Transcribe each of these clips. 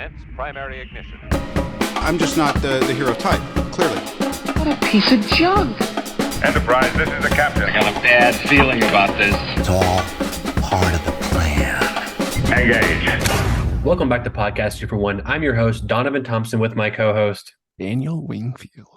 Commence primary ignition. I'm just not the hero type, clearly. What a piece of junk. Enterprise, this is the captain. I got a bad feeling about this. It's all part of the plan. Engage. Welcome back to Podcast 2 for 1. I'm your host, Donovan Thompson, with my co-host, Daniel Wingfield.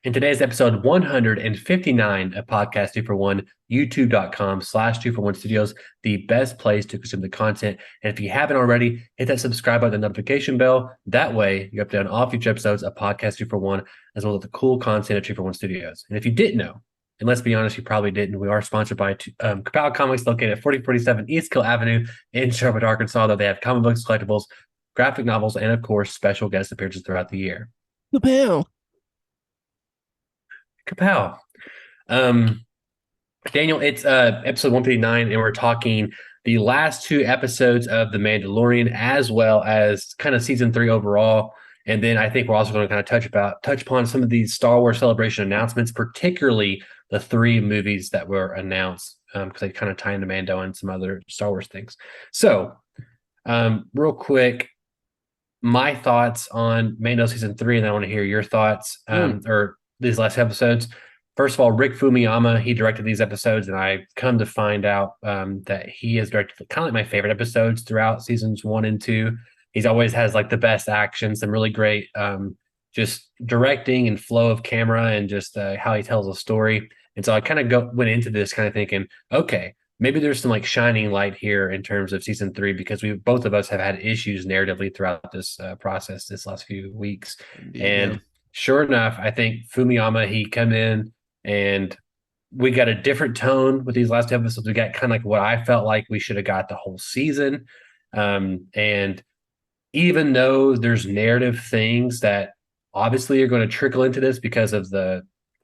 In today's episode 159 of Podcast 2 for 1, youtube.com/2for1 studios, the best place to consume the content. And if you haven't already, hit that subscribe button and notification bell. That way, you're updated on all future episodes of Podcast 2 for 1, as well as the cool content of 2 for 1 studios. And if you didn't know, and let's be honest, you probably didn't, we are sponsored by Kapow Comics, located at 4047 East Kill Avenue in Sherwood, Arkansas, though they have comic books, collectibles, graphic novels, and of course, special guest appearances throughout the year. Kapow. Kapow. Daniel, it's episode 159, and we're talking the last two episodes of The Mandalorian, as well as kind of season 3 overall. And then I think we're also going to kind of touch upon some of these Star Wars Celebration announcements, particularly the 3 movies that were announced, because they kind of tie into Mando and some other Star Wars things. So, real quick, my thoughts on Mando season 3, and I want to hear your thoughts, or these last episodes. First of all, Rick Fumiyama, he directed these episodes, and I come to find out that he has directed kind of like my favorite episodes throughout seasons 1 and 2. He's always has like the best action, some really great just directing and flow of camera, and just how he tells a story. And so I kind of went into this kind of thinking, okay, maybe there's some like shining light here in terms of season 3, because both of us have had issues narratively throughout this process this last few weeks. And sure enough, I think Fumiyama, he come in and we got a different tone with these last episodes. We got kind of like what I felt like we should have got the whole season. And even though there's narrative things that obviously are going to trickle into this because of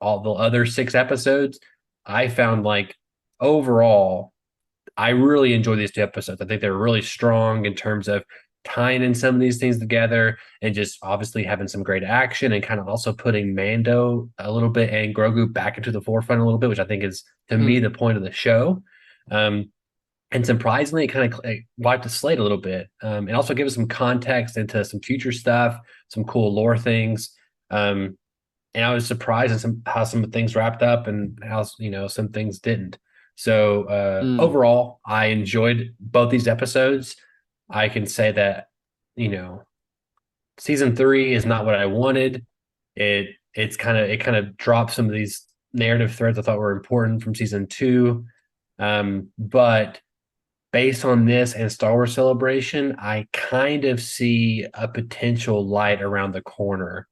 all the other 6 episodes, I found like overall, I really enjoyed these 2 episodes. I think they're really strong in terms of tying in some of these things together, and just obviously having some great action, and kind of also putting Mando a little bit and Grogu back into the forefront a little bit, which I think is, to me, the point of the show. And surprisingly, it kind of wiped the slate a little bit, and also gave us some context into some future stuff, some cool lore things. And I was surprised at how some things wrapped up and how some things didn't. So overall, I enjoyed both these episodes. I can say that, season 3 is not what I wanted. It kind of dropped some of these narrative threads I thought were important from season 2. But based on this and Star Wars Celebration, I kind of see a potential light around the corner.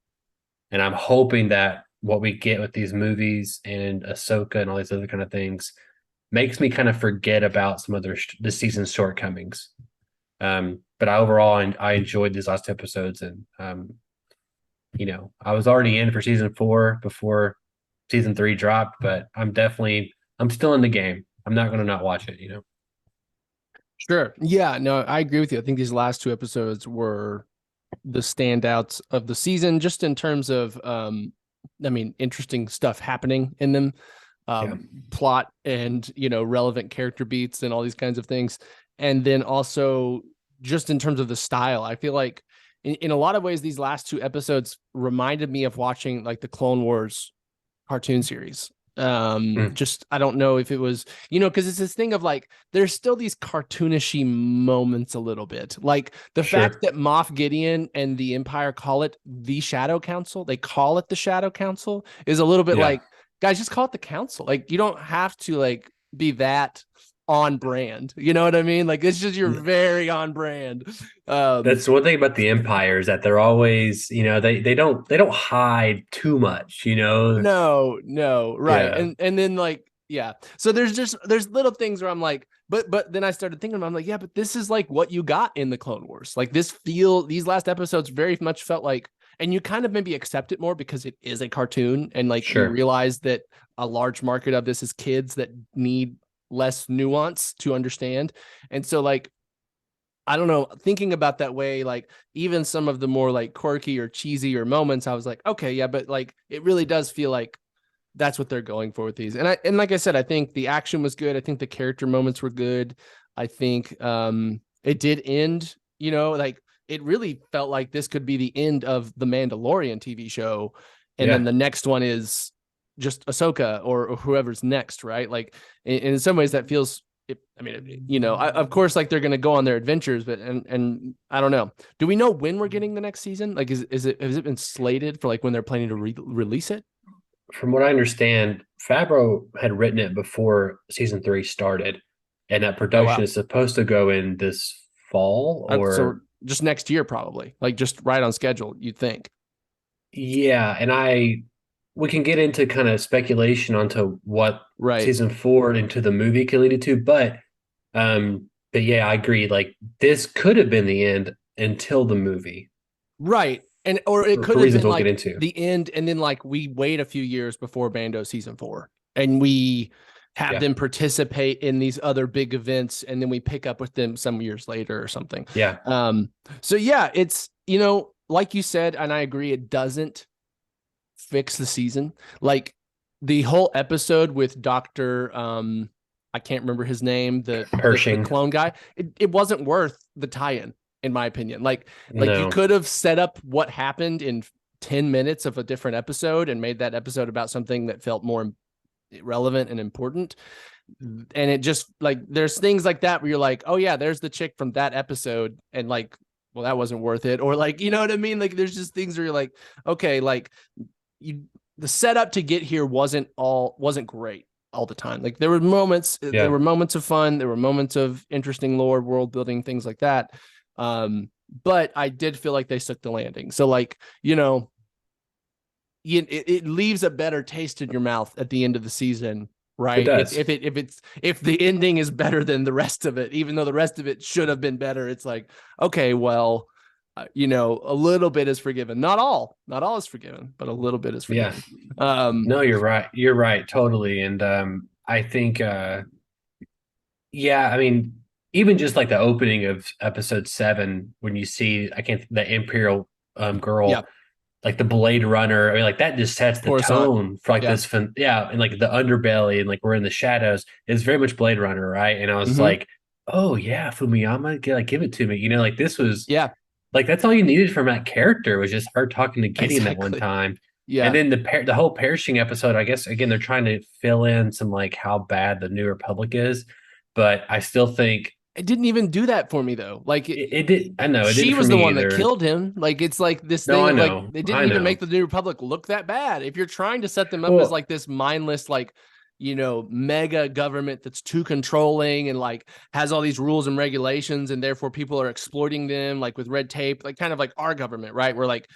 And I'm hoping that what we get with these movies and Ahsoka and all these other kind of things makes me kind of forget about some of the season's shortcomings. But overall, I enjoyed these last episodes, and I was already in for season 4 before season 3 dropped, but I'm still in the game. I'm not going to not watch it, Sure. Yeah, no, I agree with you. I think these last 2 episodes were the standouts of the season, just in terms of, interesting stuff happening in them, plot and, relevant character beats and all these kinds of things. And then also just in terms of the style, I feel like in a lot of ways, these last 2 episodes reminded me of watching like the Clone Wars cartoon series. Just, I don't know if it was, because it's this thing of like, there's still these cartoonishy moments a little bit. Like the fact that Moff Gideon and the Empire call it the Shadow Council, they call it the Shadow Council, is a little bit like, guys, just call it the Council. Like, you don't have to like be that on brand, you know what I mean? Like, it's just, you're very on brand. That's one thing about the Empire, is that they're always, they don't hide too much, No, right. Yeah. And then like, so there's little things where I'm like, but then I started thinking about, I'm like, but this is like what you got in the Clone Wars. Like these last episodes very much felt like, and you kind of maybe accept it more because it is a cartoon, and like you realize that a large market of this is kids that need less nuance to understand. And so like, I don't know, thinking about that way, like even some of the more like quirky or cheesy or moments, I was like, okay, but like, it really does feel like that's what they're going for with these. And like I said, I think the action was good. I think the character moments were good. I think it did end, like it really felt like this could be the end of the Mandalorian TV show. And then the next one is just Ahsoka or whoever's next, right? Like in some ways that feels, of course, like they're going to go on their adventures, but, and I don't know. Do we know when we're getting the next season? Like, has it been slated for like when they're planning to release it? From what I understand, Favreau had written it before season 3 started, and that production is supposed to go in this fall or so just next year, probably, like just right on schedule, you'd think. Yeah, and we can get into kind of speculation onto what season 4 into the movie could lead it to, but yeah, I agree. Like this could have been the end until the movie, right? And or it could have been like the end, and then like we wait a few years before Bando season 4, and we have them participate in these other big events, and then we pick up with them some years later or something. Yeah. So yeah, it's like you said, and I agree, it doesn't fix the season. Like the whole episode with Dr. I can't remember his name, the clone guy. It wasn't worth the tie-in, in my opinion. Like you could have set up what happened in 10 minutes of a different episode and made that episode about something that felt more relevant and important. And it just like, there's things like that where you're like, oh yeah, there's the chick from that episode. And like, well, that wasn't worth it. Or like, you know what I mean? Like there's just things where you're like, okay, like the setup to get here wasn't great all the time. Like there were moments, there were moments of fun. There were moments of interesting lore, world building, things like that. But I did feel like they stuck the landing. So like, it leaves a better taste in your mouth at the end of the season, right? It does. If the ending is better than the rest of it, even though the rest of it should have been better, it's like, okay, well, a little bit is forgiven. Not all is forgiven, but a little bit is forgiven. Yeah. No, you're right. You're right. Totally. And I think, I mean, even just like the opening of episode 7, when you see, the Imperial girl, like the Blade Runner, I mean, like that just sets the tone for like this and like the underbelly and like we're in the shadows. It's very much Blade Runner, right? And I was like, oh yeah, Fumiyama, give it to me. Like this was like that's all you needed from that character was just her talking to Gideon at one time. Yeah. And then the whole perishing episode, I guess again they're trying to fill in some like how bad the New Republic is, but I still think it didn't even do that for me though. Like it did. I know she was the one that killed him. Like it's like this thing. I know. Like they didn't even make the New Republic look that bad. If you're trying to set them up as like this mindless, like mega government that's too controlling and like has all these rules and regulations, and therefore people are exploiting them, like with red tape, like kind of like our government, right? Where like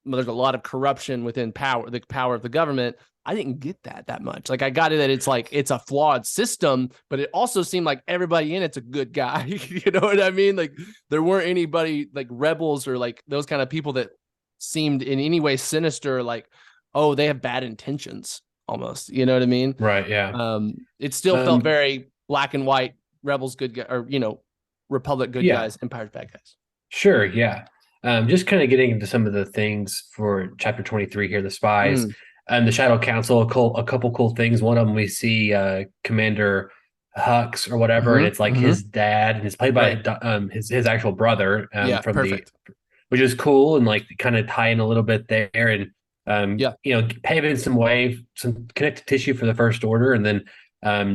there's a lot of corruption within the power of the government. I didn't get that much. Like I got it that it's like it's a flawed system, but it also seemed like everybody in it's a good guy. You know what I mean? Like there weren't anybody like rebels or like those kind of people that seemed in any way sinister. Like, oh, they have bad intentions almost. You know what I mean? Right. Yeah. It still felt very black and white. Rebels good guys, or Republic good guys, Empire's bad guys. Sure. Yeah. Just kind of getting into some of the things for chapter 23 here, the spies. The Shadow Council, a couple cool things. One of them we see Commander Hux or whatever, and it's like his dad, and it's played by his actual brother which is cool, and like kind of tie in a little bit there, and paving some connective tissue for the First Order, and then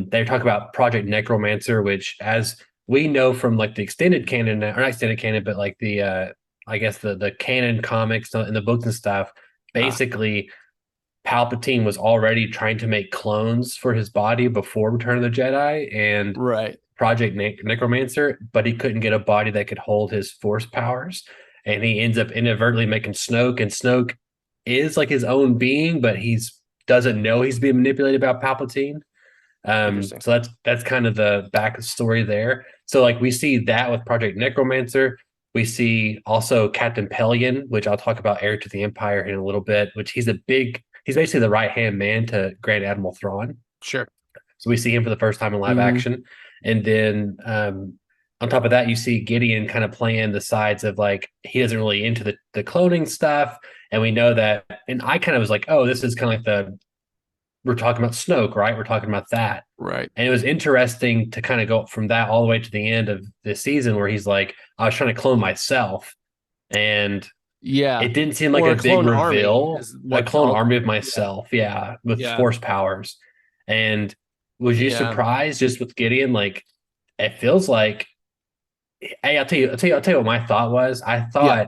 they talk about Project Necromancer, which as we know from like the extended canon, or not extended canon, but like the I guess the canon comics and the books and stuff, basically. Palpatine was already trying to make clones for his body before Return of the Jedi and Project Necromancer, but he couldn't get a body that could hold his force powers. And he ends up inadvertently making Snoke, and Snoke is like his own being, but doesn't know he's being manipulated by Palpatine. So that's kind of the backstory there. So like we see that with Project Necromancer. We see also Captain Pelion, which I'll talk about, heir to the Empire in a little bit, which he's basically the right-hand man to Grand Admiral Thrawn. Sure. So we see him for the first time in live action. And then on top of that, you see Gideon kind of playing the sides of like, he doesn't really into the cloning stuff. And we know that, and I kind of was like, oh, this is kind of like we're talking about Snoke, right? We're talking about that. Right. And it was interesting to kind of go from that all the way to the end of the season where he's like, I was trying to clone myself. and Yeah. it didn't seem like Or a a big clone army reveal. is A what clone felt. army of myself, yeah, with Yeah. force powers. And was you Yeah. surprised just with Gideon? Like, it feels like, hey, I'll tell you what my thought was. I Yeah. thought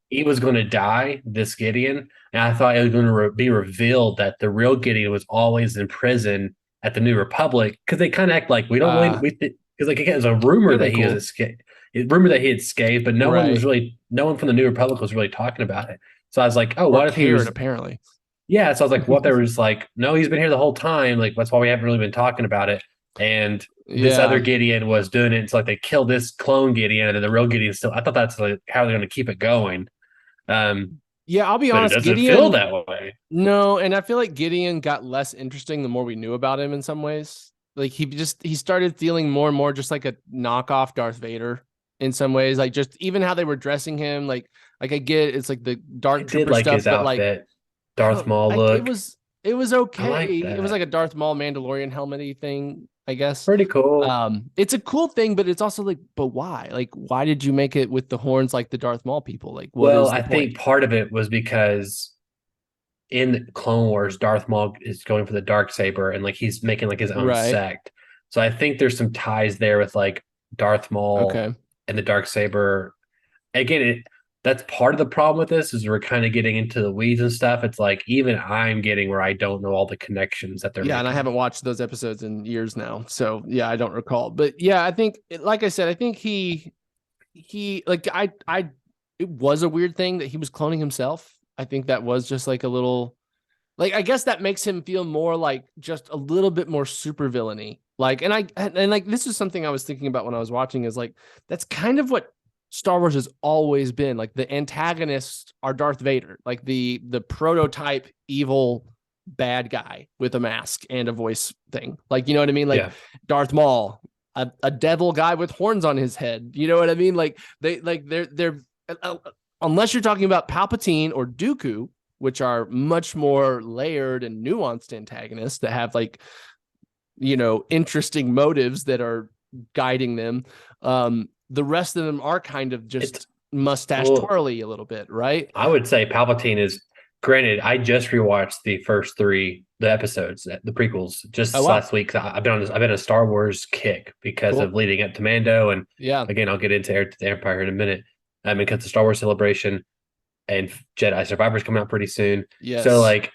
he was going to die, this Gideon, and I thought it was going to be revealed that the real Gideon was always in prison at the New Republic, because they kind of act like we don't really because like it was a rumor Would've that been he was cool. escaped, rumor that he had escaped, but Right. no one from the New Republic was really talking about it. So I was like, oh, Or what if he cared, was? apparently. Yeah, so I was like, what? They were just like, no, he's been here the whole time. Like that's why we haven't really been talking about it. And this other Yeah. Gideon was doing it. It's like they killed this clone Gideon, and then the real Gideon still. I thought that's like how they're going to keep it going. Yeah, I'll be But it honest, doesn't feel Gideon. that way. No, and I feel like Gideon got less interesting the more we knew about him in some ways. Like he started feeling more and more just like a knockoff Darth Vader in some ways. Like just even how they were dressing him, like I get it's like the I dark did trooper like stuff, his but like outfit, I Darth don't Maul like look. it was I like okay. It was that. like a Darth Maul Mandalorian helmety thing, I guess. Pretty cool. It's a cool thing, but it's also like, but why? Like, why did you make it with the horns like the Darth Maul people? Like, what Well, is the I point? think part of it was because in Clone Wars, Darth Maul is going for the dark saber, and like he's making like his own Right. sect. So I think there's some ties there with like Darth Maul Okay. and the dark saber. Again, that's part of the problem with this is we're kind of getting into the weeds and stuff. It's like even I'm getting where I don't know all the connections that they're Yeah, and I making. haven't watched those episodes in years now. So yeah, I don't recall. But yeah, I think like I said, I think he like I it was a weird thing that he was cloning himself. I think that was just like a little like I guess that makes him feel more like just a little bit more super villainy. Like and like this is something I was thinking about when I was watching is like that's kind of what Star Wars has always been. Like the antagonists are Darth Vader, like the prototype evil bad guy with a mask and a voice thing. Like, you know what I mean? Like Yeah. Darth Maul, a devil guy with horns on his head. You know what I mean? Like they're unless you're talking about Palpatine or Dooku, which are much more layered and nuanced antagonists that have like, you know, interesting motives that are guiding them. The rest of them are kind of just mustache twirly a little bit, right? I would say Palpatine is granted. I just rewatched the first the episodes, the prequels, just last week. I've been a Star Wars kick because of leading up to Mando, and again, I'll get into the Empire in a minute. Because the Star Wars Celebration and Jedi Survivor's coming out pretty soon. Yes. So like,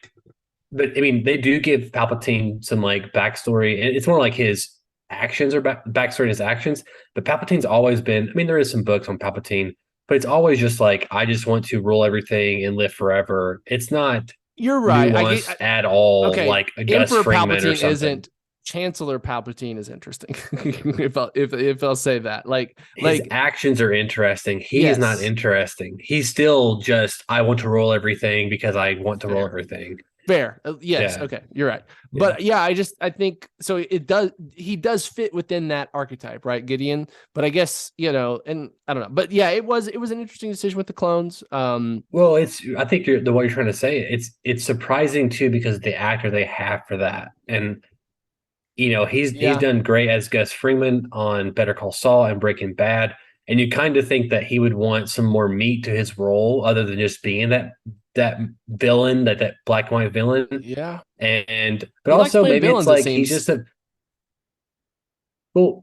but I mean, they do give Palpatine some like backstory, and it's more like his actions or backstory in his actions. But Palpatine's always been. I mean, there is some books on Palpatine, but it's always just like I just want to rule everything and live forever. It's not. You're right. Nuanced at all. Okay. Like a Gus Emperor Fringman Palpatine or something. isn't. Chancellor Palpatine is interesting. if I'll say that, like his actions are interesting. He's not interesting. He's still just I want to roll everything because I want to roll everything. Fair. Yes. Yeah. Okay. You're right. But yeah, I think so. He does fit within that archetype, right? Gideon. But I guess, you know, and I don't know, but yeah, it was an interesting decision with the clones. Well, I think what you're trying to say. It's surprising too, because the actor they have for that. And, you know, he's done great as Gus Fringman on Better Call Saul and Breaking Bad. And you kind of think that he would want some more meat to his role other than just being that villain, that black and white villain. Yeah. But also maybe it's like he's just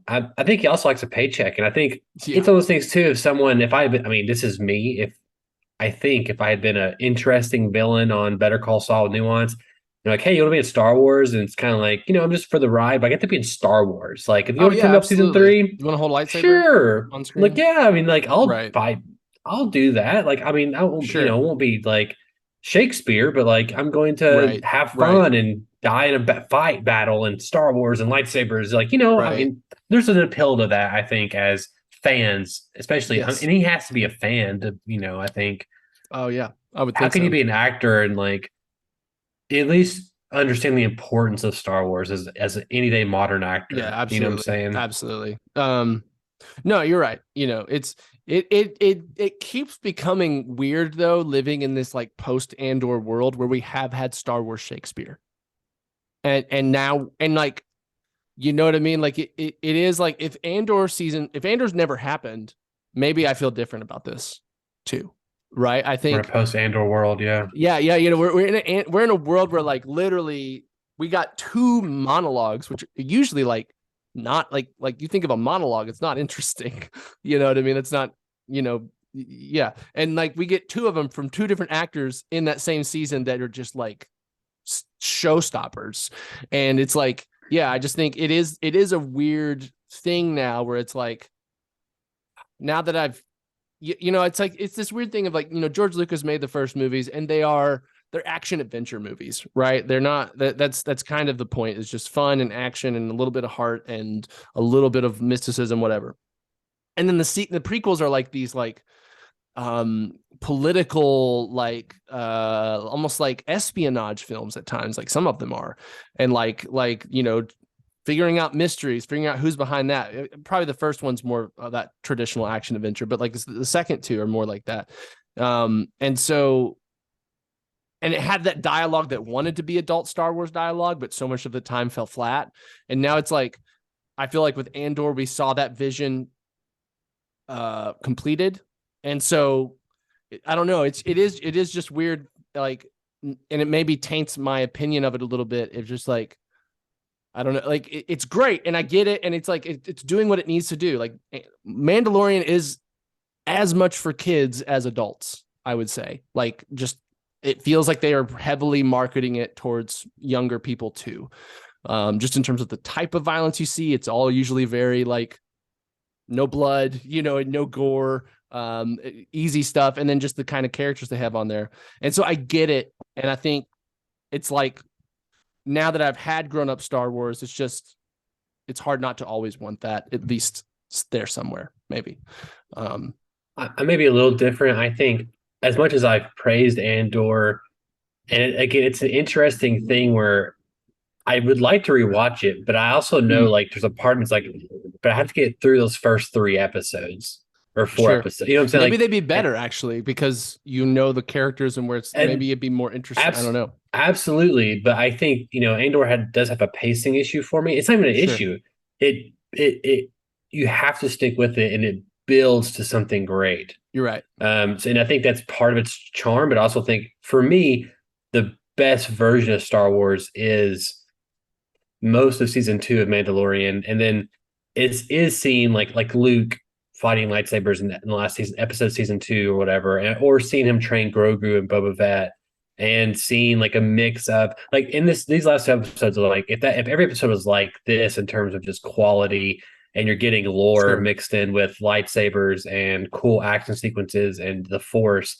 I think he also likes a paycheck. And I think it's one of those things too. This is me. If I had been an interesting villain on Better Call Saul with nuance, you're like, hey, you want to be in Star Wars? And it's kind of like, you know, I'm just for the ride, but I get to be in Star Wars. Like, if you want to come up season 3, you want to hold lightsaber? Sure. On screen? Like, yeah, I mean, like, I'll do that. Like, I mean, I won't, it won't be like Shakespeare, but like, I'm going to have fun and die in a fight battle and Star Wars and lightsabers. Like, you know, I mean, there's an appeal to that, I think, as fans, especially, and he has to be a fan to, you know, I think. Oh, yeah. I would think How can you be an actor and like, at least understand the importance of Star Wars as an anyday modern actor? Yeah, absolutely. You know what I'm saying? Absolutely. No, you're right. You know, it keeps becoming weird though, living in this like post Andor world where we have had Star Wars Shakespeare. And now, and like, you know what I mean? Like it is like if Andor's never happened, maybe I feel different about this too. right? I We're in think, a post Andor world, yeah. yeah, we're in a world where like literally we got two monologues, which are usually like not like you think of a monologue, it's not interesting. You know what I mean? It's not, yeah. And like we get two of them from two different actors in that same season that are just like showstoppers. And it's like, yeah, I just think it is a weird thing now where it's like, now that I've, it's like, it's this weird thing of like, George Lucas made the first movies and they're action adventure movies, right? They're not, that's kind of the point, is just fun and action and a little bit of heart and a little bit of mysticism, whatever. And then the prequels are like these like political, like almost like espionage films at times, like some of them are, and like figuring out mysteries, figuring out who's behind that. Probably the first one's more of that traditional action adventure, but like the second two are more like that. And it had that dialogue that wanted to be adult Star Wars dialogue, but so much of the time fell flat. And now it's like, I feel like with Andor, we saw that vision completed. And so I don't know. It is just weird. Like, and it maybe taints my opinion of it a little bit. It's just like, I don't know. Like it's great, and I get it, and it's like it's doing what it needs to do. Like Mandalorian is as much for kids as adults, I would say. Like, just it feels like they are heavily marketing it towards younger people too. Just in terms of the type of violence you see, it's all usually very like no blood, no gore, easy stuff, and then just the kind of characters they have on there. And so I get it, and I think it's like, now that I've had grown up Star Wars, it's hard not to always want that, at least there somewhere, maybe. I may be a little different. I think as much as I've praised Andor, and again, it's an interesting thing where I would like to rewatch it, but I also know like there's a part of me that's like, but I have to get through those first 3 episodes or 4 Sure. episodes. You know what I'm saying? Maybe like, they'd be better actually, because the characters and where maybe it'd be more interesting. I don't know. Absolutely, but I think Andor does have a pacing issue for me. It's not even an Sure. issue. It you have to stick with it, and it builds to something great. You're right. And I think that's part of its charm, but I also think for me, the best version of Star Wars is most of season 2 of Mandalorian, and then is seeing like Luke fighting lightsabers in the last season 2 or whatever, or seeing him train Grogu and Boba Fett, and seeing like a mix of like in these last 2 episodes are like, if every episode was like this in terms of just quality, and you're getting lore mixed in with lightsabers and cool action sequences and the Force,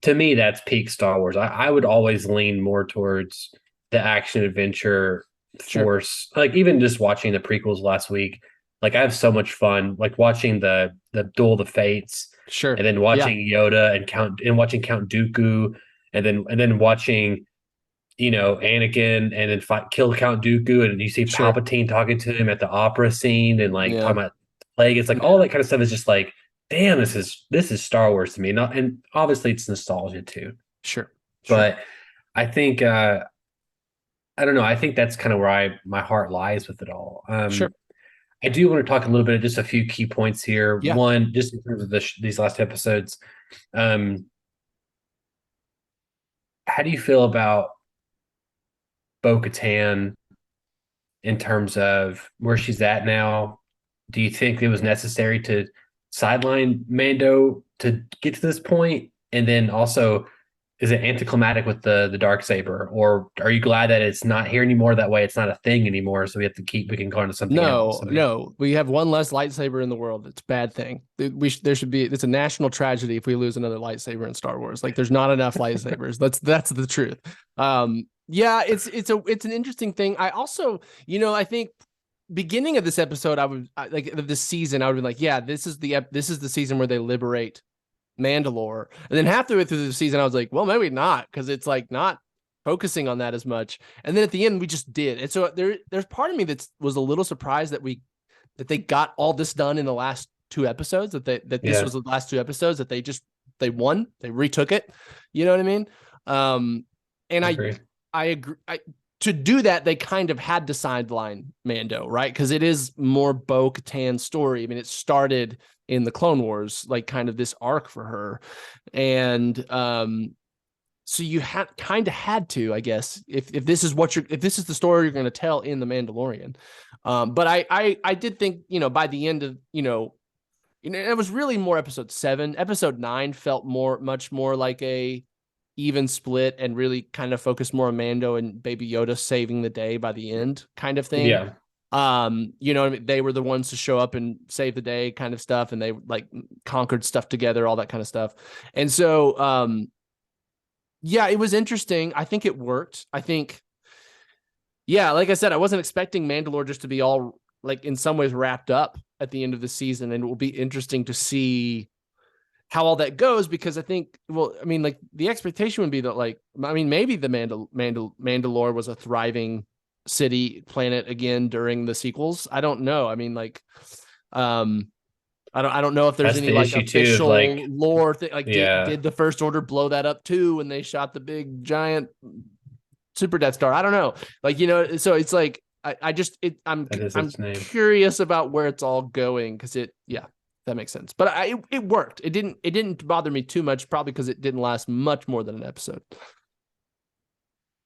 to me that's peak Star Wars. I would always lean more towards the action adventure Force. Like even just watching the prequels last week, like I have so much fun like watching the Duel of the Fates, and then watching Yoda and watching Count Dooku, and then watching Anakin, and then kill Count Dooku, and you see Palpatine talking to him at the opera scene, and like talking about the plague. It's like all that kind of stuff is just like, damn, this is Star Wars to me. And obviously it's nostalgia too. Sure. But I think I don't know. I think that's kind of where my heart lies with it all. I do want to talk a little bit of just a few key points here. Yeah. One, just in terms of these last episodes, how do you feel about Bo-Katan in terms of where she's at now? Do you think it was necessary to sideline Mando to get to this point? And then also, is it anticlimactic with the Darksaber, or are you glad that it's not here anymore? That way, it's not a thing anymore. So we can go into something else. No, we have one less lightsaber in the world. It's a bad thing. There should be. It's a national tragedy if we lose another lightsaber in Star Wars. Like there's not enough lightsabers. That's the truth. Yeah, it's an interesting thing. I also, I think beginning of this episode, of this season, I would be like, yeah, this is the season where they liberate Mandalore. And then halfway through the season, I was like, well, maybe not, because it's like not focusing on that as much. And then at the end, we just did. And so there's part of me that was a little surprised that they got all this done in the last 2 episodes, that this was the last 2 episodes, that they won, they retook it. You know what I mean? And I agree. To do that, they kind of had to sideline Mando, right? Because it is more Bo-Katan's story. I mean, it started in the Clone Wars, like kind of this arc for her. And so you kind of had to, I guess, if this is if this is the story you're going to tell in The Mandalorian. But I did think, by the end of, it was really more episode 7. Episode 9 felt much more like a even split and really kind of focused more on Mando and Baby Yoda saving the day by the end kind of thing. Yeah. They were the ones to show up and save the day kind of stuff. And they like conquered stuff together, all that kind of stuff. And so, yeah, it was interesting. I think it worked. I think, yeah, like I said, I wasn't expecting Mandalore just to be all like in some ways wrapped up at the end of the season. And it will be interesting to see how all that goes, because I think, like the expectation would be that maybe the Mandalore was a thriving city planet again during the sequels. I don't know. I don't know if there's That's any the like issue too, official like, lore thing. Like, yeah. did the First Order blow that up too when they shot the big giant Super Death Star? I don't know. So it's like I'm curious about where it's all going, because that makes sense. But it worked. It didn't bother me too much, probably because it didn't last much more than an episode.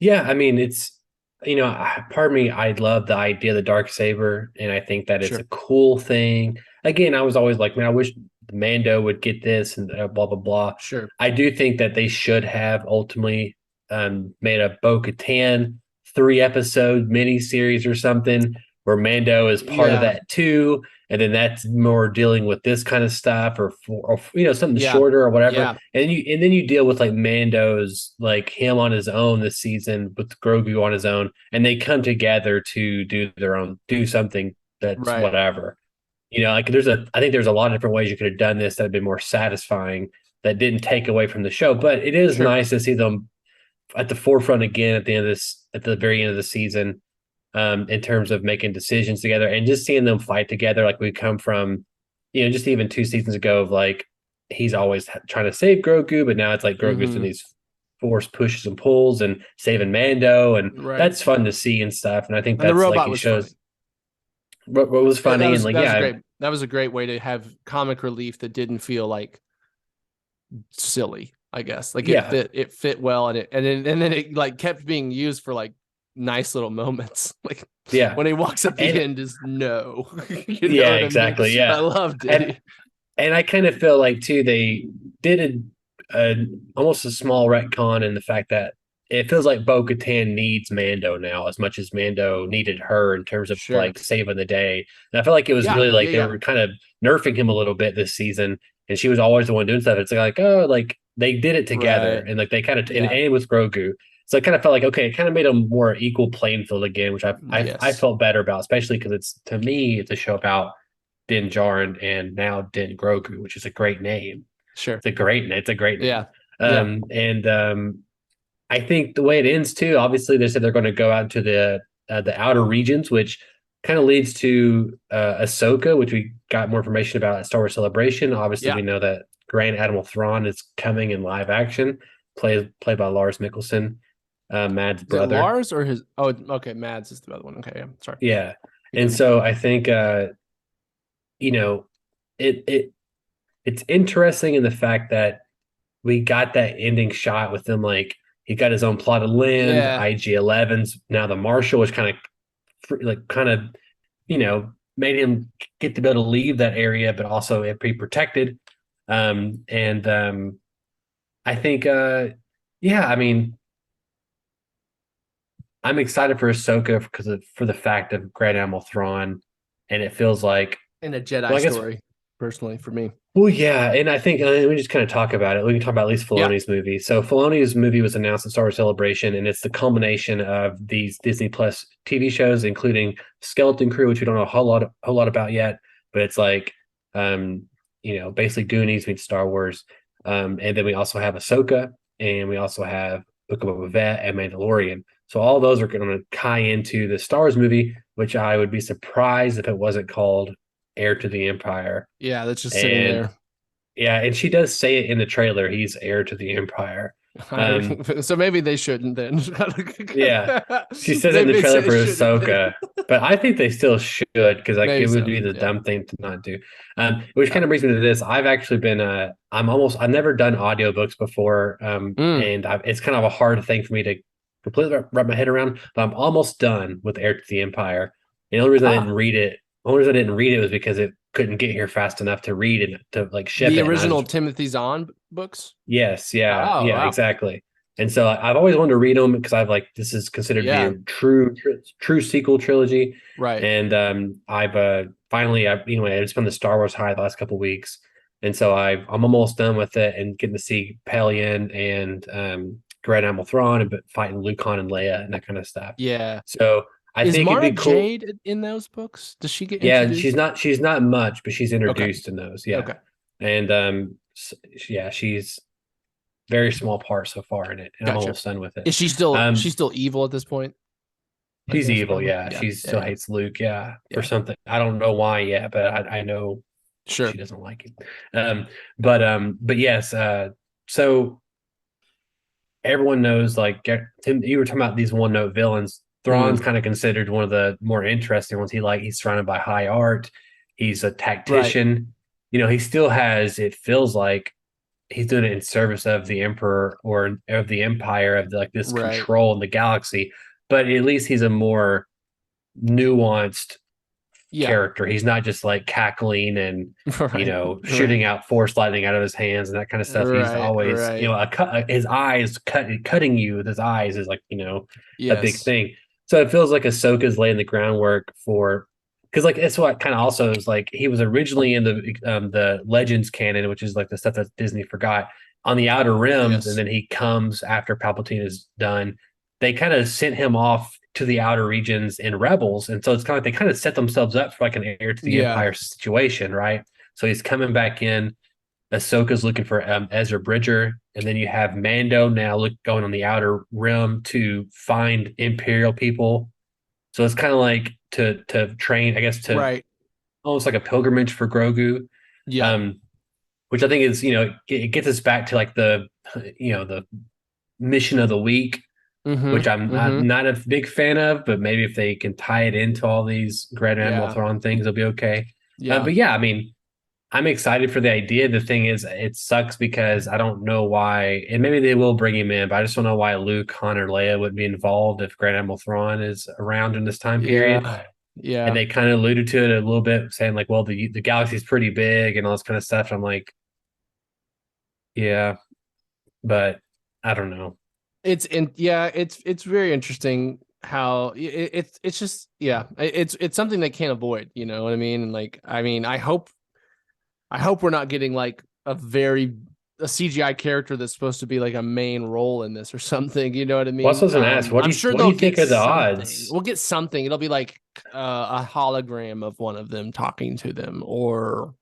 Yeah, I mean, it's, part of me, I love the idea of the Darksaber, and I think that it's a cool thing. Again, I was always like, man, I wish Mando would get this and blah, blah, blah. Sure. I do think that they should have ultimately made a Bo-Katan 3-episode miniseries or something where Mando is part of that too. And then that's more dealing with this kind of stuff, or something shorter or whatever. Yeah. And then you deal with like Mando's, like him on his own this season with Grogu on his own, and they come together to do something that's whatever. I think there's a lot of different ways you could have done this that have been more satisfying, that didn't take away from the show. But it is nice to see them at the forefront again at the very end of the season. In terms of making decisions together and just seeing them fight together, like we come from, just even 2 seasons ago of like, he's always trying to save Grogu, but now it's like Grogu's doing these forced pushes and pulls and saving Mando, and that's fun to see and stuff. And I think that's the robot like it shows what was funny. That was a great way to have comic relief that didn't feel like silly, I guess. Like it fit well, and then it like kept being used for like nice little moments, like when he walks up the end is no. Exactly. I loved it. And I kind of feel like too they did almost a small retcon in the fact that it feels like Bo-Katan needs Mando now as much as Mando needed her in terms of like saving the day. And I feel like it was really like they were kind of nerfing him a little bit this season, and she was always the one doing stuff. It's like like they did it together, and like they kind of and with Grogu. So I kind of felt like, okay, it kind of made a more equal playing field again, which I felt better about, especially because to me, it's a show about Din Djarin and now Din Grogu, which is a great name. Sure. It's a great name. Yeah. And I think the way it ends too, obviously they said they're going to go out into the outer regions, which kind of leads to Ahsoka, which we got more information about at Star Wars Celebration. Obviously, we know that Grand Admiral Thrawn is coming in live action, played by Lars Mikkelsen. Mads' brother. Lars or his? Oh, okay. Mads is the other one. Okay, yeah. Sorry. Yeah, and so I think it's interesting in the fact that we got that ending shot with him, like he got his own plot of land. IG-11's now the Marshal, which kind of made him get to be able to leave that area, but also be protected. I think I mean, I'm excited for Ahsoka for the fact of Grand Admiral Thrawn, and it feels like in a Jedi story, personally for me. Well, yeah, and I think we just kind of talk about it. We can talk about at least Filoni's movie. So Filoni's movie was announced at Star Wars Celebration, and it's the culmination of these Disney Plus TV shows, including Skeleton Crew, which we don't know a whole lot about yet, but it's like basically Goonies meets Star Wars, and then we also have Ahsoka, and we also have Book of Boba Fett and Mandalorian. So all those are going to tie into the Star Wars movie, which I would be surprised if it wasn't called Heir to the Empire. Yeah, that's just sitting there. Yeah, and she does say it in the trailer. He's heir to the Empire. So maybe they shouldn't then. Yeah. She says in the Maybe trailer it for shouldn't then. Ahsoka, but I think they still should because like Maybe it would so. be the Yeah. dumb thing to not do. Which kind of brings me to this. I've actually been I've never done audiobooks before. Mm. And it's kind of a hard thing for me to completely wrap my head around, but I'm almost done with Heir to the Empire. And the only reason I didn't read it, was because it couldn't get here fast enough to read and to like ship The it. And I original just, Timothy Zahn books. yes, yeah, Oh, yeah, wow. exactly. And so I've always wanted to read them because I've like this is considered to be Yeah. a true sequel trilogy. Right. And I've finally anyway it's been the Star Wars high the last couple of weeks, and so I'm almost done with it and getting to see Pelion and Grand Admiral Thrawn and fighting Luke, Han, and Leia and that kind of stuff. Yeah. So I Is think it'd Mara be cool. Jade in those books? Does she get Yeah, introduced? she's not much, but she's Okay. introduced in those. Yeah, Okay. and yeah, she's very small part so far in it, and I'm Gotcha. almost done with it. Is she's still evil at this point? Like She's in this evil, form? yeah. She still yeah. hates Luke, yeah, Yeah. for something. I don't know why yet, but I know Sure. she doesn't like him. But yes, so everyone knows like Tim, you were talking about these one-note villains. Thrawn's kind of considered one of the more interesting ones. He's surrounded by high art. He's a tactician. You know, he still has, it feels like he's doing it in service of the Emperor or of the Empire of like this Right. control in the galaxy. But at least he's a more nuanced character. He's not just like cackling and shooting out force lightning out of his hands and that kind of stuff. He's always his eyes cutting you with his eyes is like a big thing. So it feels like Ahsoka's laying the groundwork for, because like it's what kind of also is like he was originally in the Legends canon, which is like the stuff that Disney forgot on the Outer Rims, and then he comes after Palpatine is done. They kind of sent him off to the outer regions in Rebels, and so it's kind of like they kind of set themselves up for like an Heir to the Empire situation, right? So he's coming back in. Ahsoka's looking for Ezra Bridger, and then you have Mando now going on the Outer Rim to find Imperial people. So it's kind of like to train, I guess, almost like a pilgrimage for Grogu. Yeah. Which I think is, it gets us back to like the mission of the week, which I'm not a big fan of, but maybe if they can tie it into all these Grand Admiral Thrawn things, it'll be okay. But yeah, I mean, I'm excited for the idea. The thing is, it sucks because I don't know why, and maybe they will bring him in, but I just don't know why Luke, Han, or Leia would be involved if Grand Admiral Thrawn is around in this time period. Yeah. And they kind of alluded to it a little bit, saying like, well, the galaxy's pretty big and all this kind of stuff. I'm like, yeah, but I don't know. It's very interesting how it's just it's something they can't avoid, you know what I mean? And like I hope we're not getting like a CGI character that's supposed to be like a main role in this or something, you know what I mean? Well, I was gonna ask, what do you think of the odds? We'll get something. It'll be like a hologram of one of them talking to them, or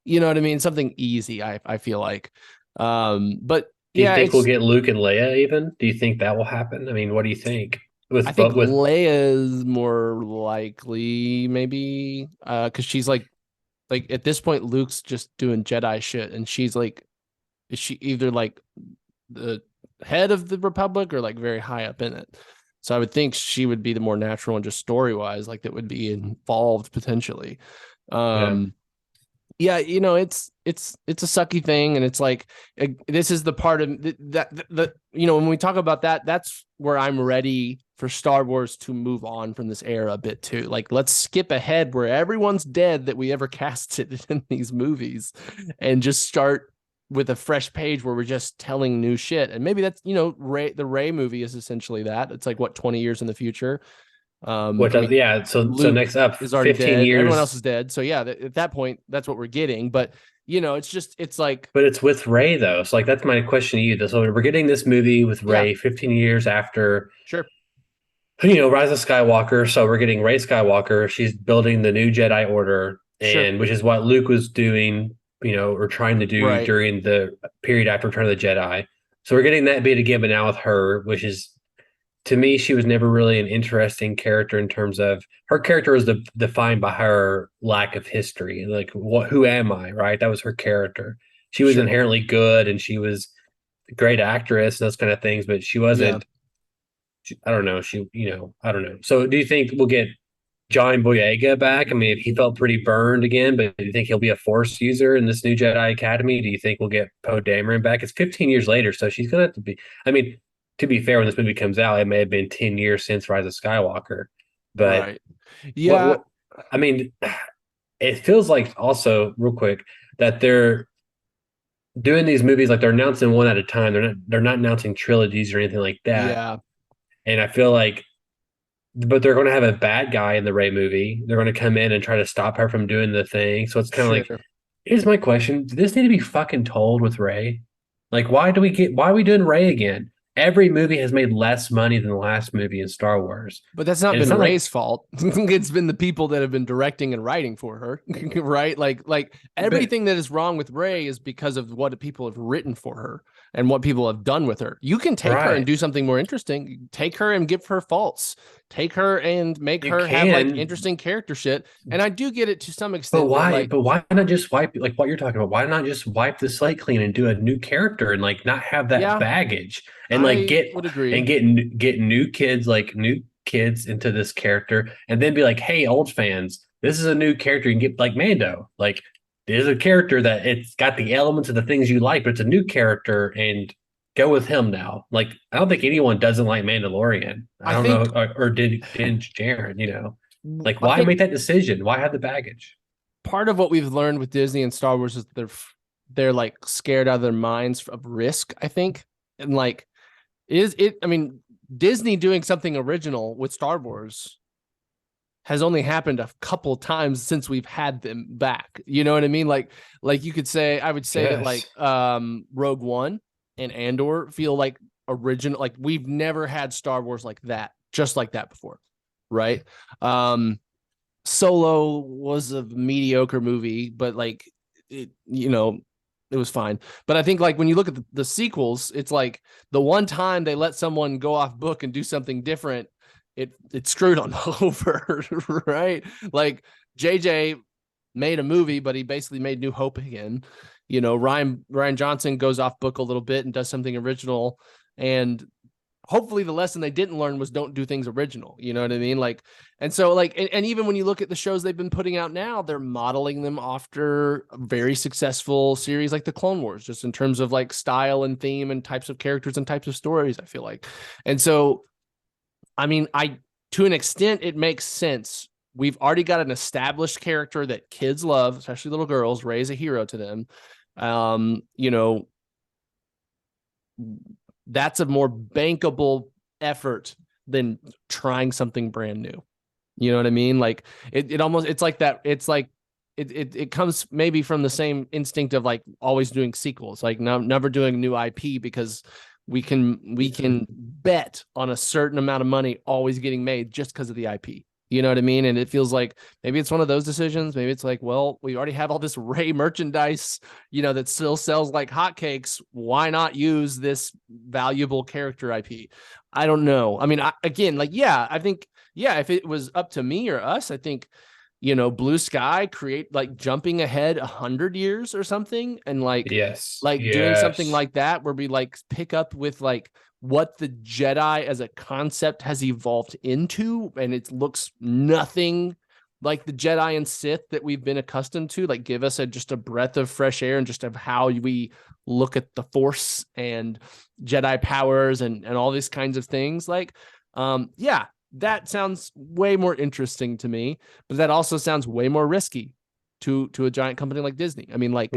you know what I mean? Something easy, I feel like. But do you think we'll get Luke and Leia even? Do you think that will happen? I mean, what do you think? I think Leia is more likely, maybe, because she's like at this point, Luke's just doing Jedi shit, and she's like, is she either like the head of the Republic or like very high up in it? So I would think she would be the more natural and just story wise, like that would be involved potentially. Yeah, it's a sucky thing, and it's like this is the part of that when we talk about that, that's where I'm ready for Star Wars to move on from this era a bit too. Like, let's skip ahead where everyone's dead that we ever casted in these movies, and just start with a fresh page where we're just telling new shit. And maybe that's the Rey movie is essentially that. It's like 20 years in the future. So next up is already 15 dead. years. Everyone else is dead. So yeah, at that point, that's what we're getting. But it's like. But it's with Rey though. So like that's my question to you. So we're getting this movie with Rey 15 years after. Sure. Rise of Skywalker. So we're getting Rey Skywalker. She's building the new Jedi Order, and which is what Luke was doing, or trying to do during the period after Return of the Jedi. So we're getting that bit again, but now with her, which is. To me, she was never really an interesting character in terms of her character was defined by her lack of history. Like, who am I? Right? That was her character. She was inherently good, and she was great actress, those kind of things, but she wasn't. I don't know. I don't know. So, do you think we'll get John Boyega back? I mean, he felt pretty burned again, but do you think he'll be a Force user in this new Jedi Academy? Do you think we'll get Poe Dameron back? It's 15 years later, so she's gonna have to be. I mean, to be fair, when this movie comes out, it may have been 10 years since Rise of Skywalker, but Right. Yeah. I mean, it feels like also real quick that they're doing these movies like they're announcing one at a time. They're not announcing trilogies or anything like that. Yeah. And I feel like, but they're going to have a bad guy in the Rey movie. They're going to come in and try to stop her from doing the thing. So it's kind of like, here's my question: does this need to be fucking told with Rey? Like, why are we doing Rey again? Every movie has made less money than the last movie in Star Wars. But that's not And it's been not like- Rey's fault. It's been the people that have been directing and writing for her, right? Like everything that is wrong with Rey is because of what people have written for her and what people have done with her. You can take her Right. and do something more interesting. Take her and give her faults. Take her and make You her have like can. interesting character shit. And I do get it to some extent. But why? Like, But why not just wipe, like what you're talking about? Why not just wipe the slate clean and do a new character and like not have that Yeah. baggage and I like get would agree. and get new kids into this character and then be like, hey, old fans, this is a new character. You can get like Mando. Like, there's a character that it's got the elements of the things you like, but it's a new character and go with him now. Like, I don't think anyone doesn't like Mandalorian. I don't know, or did Jaren, like, why make that decision? Why have the baggage? Part of what we've learned with Disney and Star Wars is they're like scared out of their minds of risk, I think. And like, I mean, Disney doing something original with Star Wars has only happened a couple times since we've had them back. You know what I mean? Like you could say, I would say that like Rogue One and Andor feel like original. Like, we've never had Star Wars like that, just like that before, right? Solo was a mediocre movie, but like it was fine. But I think like when you look at the sequels, it's like the one time they let someone go off book and do something different, it screwed on over, right? Like JJ made a movie, but he basically made New Hope again. Ryan Johnson goes off book a little bit and does something original, and hopefully the lesson they didn't learn was don't do things original. You know what I mean? Like, and so like, and even when you look at the shows they've been putting out now, they're modeling them after a very successful series like the Clone Wars, just in terms of like style and theme and types of characters and types of stories, I feel like. And so, I mean, to an extent, it makes sense. We've already got an established character that kids love, especially little girls. Rey's a hero to them. That's a more bankable effort than trying something brand new. You know what I mean? Like it's like that. It's like it comes maybe from the same instinct of like always doing sequels, like never doing new IP, because we can bet on a certain amount of money always getting made just because of the IP. You know what I mean? And it feels like maybe it's one of those decisions. Maybe it's like, well, we already have all this Rey merchandise, that still sells like hotcakes. Why not use this valuable character IP? I don't know. I mean, I think if it was up to me or us, I think, Blue Sky create like jumping ahead 100 years or something. And like, doing something like that, where we like pick up with like what the Jedi as a concept has evolved into, and it looks nothing like the Jedi and Sith that we've been accustomed to. Like, give us just a breath of fresh air and just of how we look at the Force and Jedi powers and all these kinds of things. Like, that sounds way more interesting to me, but that also sounds way more risky to a giant company like Disney. I mean, like,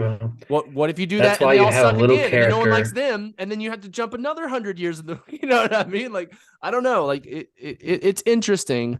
what if you do that and they all suck again and no one likes them, and then you have to jump another 100 years in the, you know what I mean? Like, I don't know. Like, it's interesting.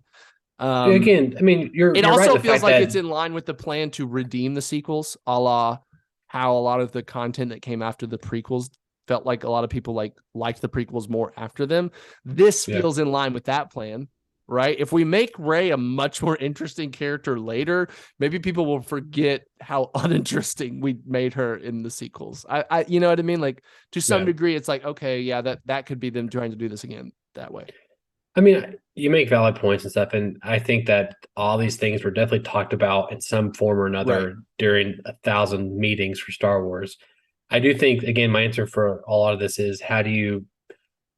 Again, I mean, it also feels like it's in line with the plan to redeem the sequels, a la how a lot of the content that came after the prequels felt like a lot of people liked the prequels more after them. This feels in line with that plan. Right? If we make Rey a much more interesting character later, maybe people will forget how uninteresting we made her in the sequels. I you know what I mean? Like, to some degree, it's like, okay, yeah, that could be them trying to do this again that way. I mean, you make valid points and stuff, and I think that all these things were definitely talked about in some form or another during 1,000 meetings for Star Wars. I do think, again, my answer for a lot of this is how do you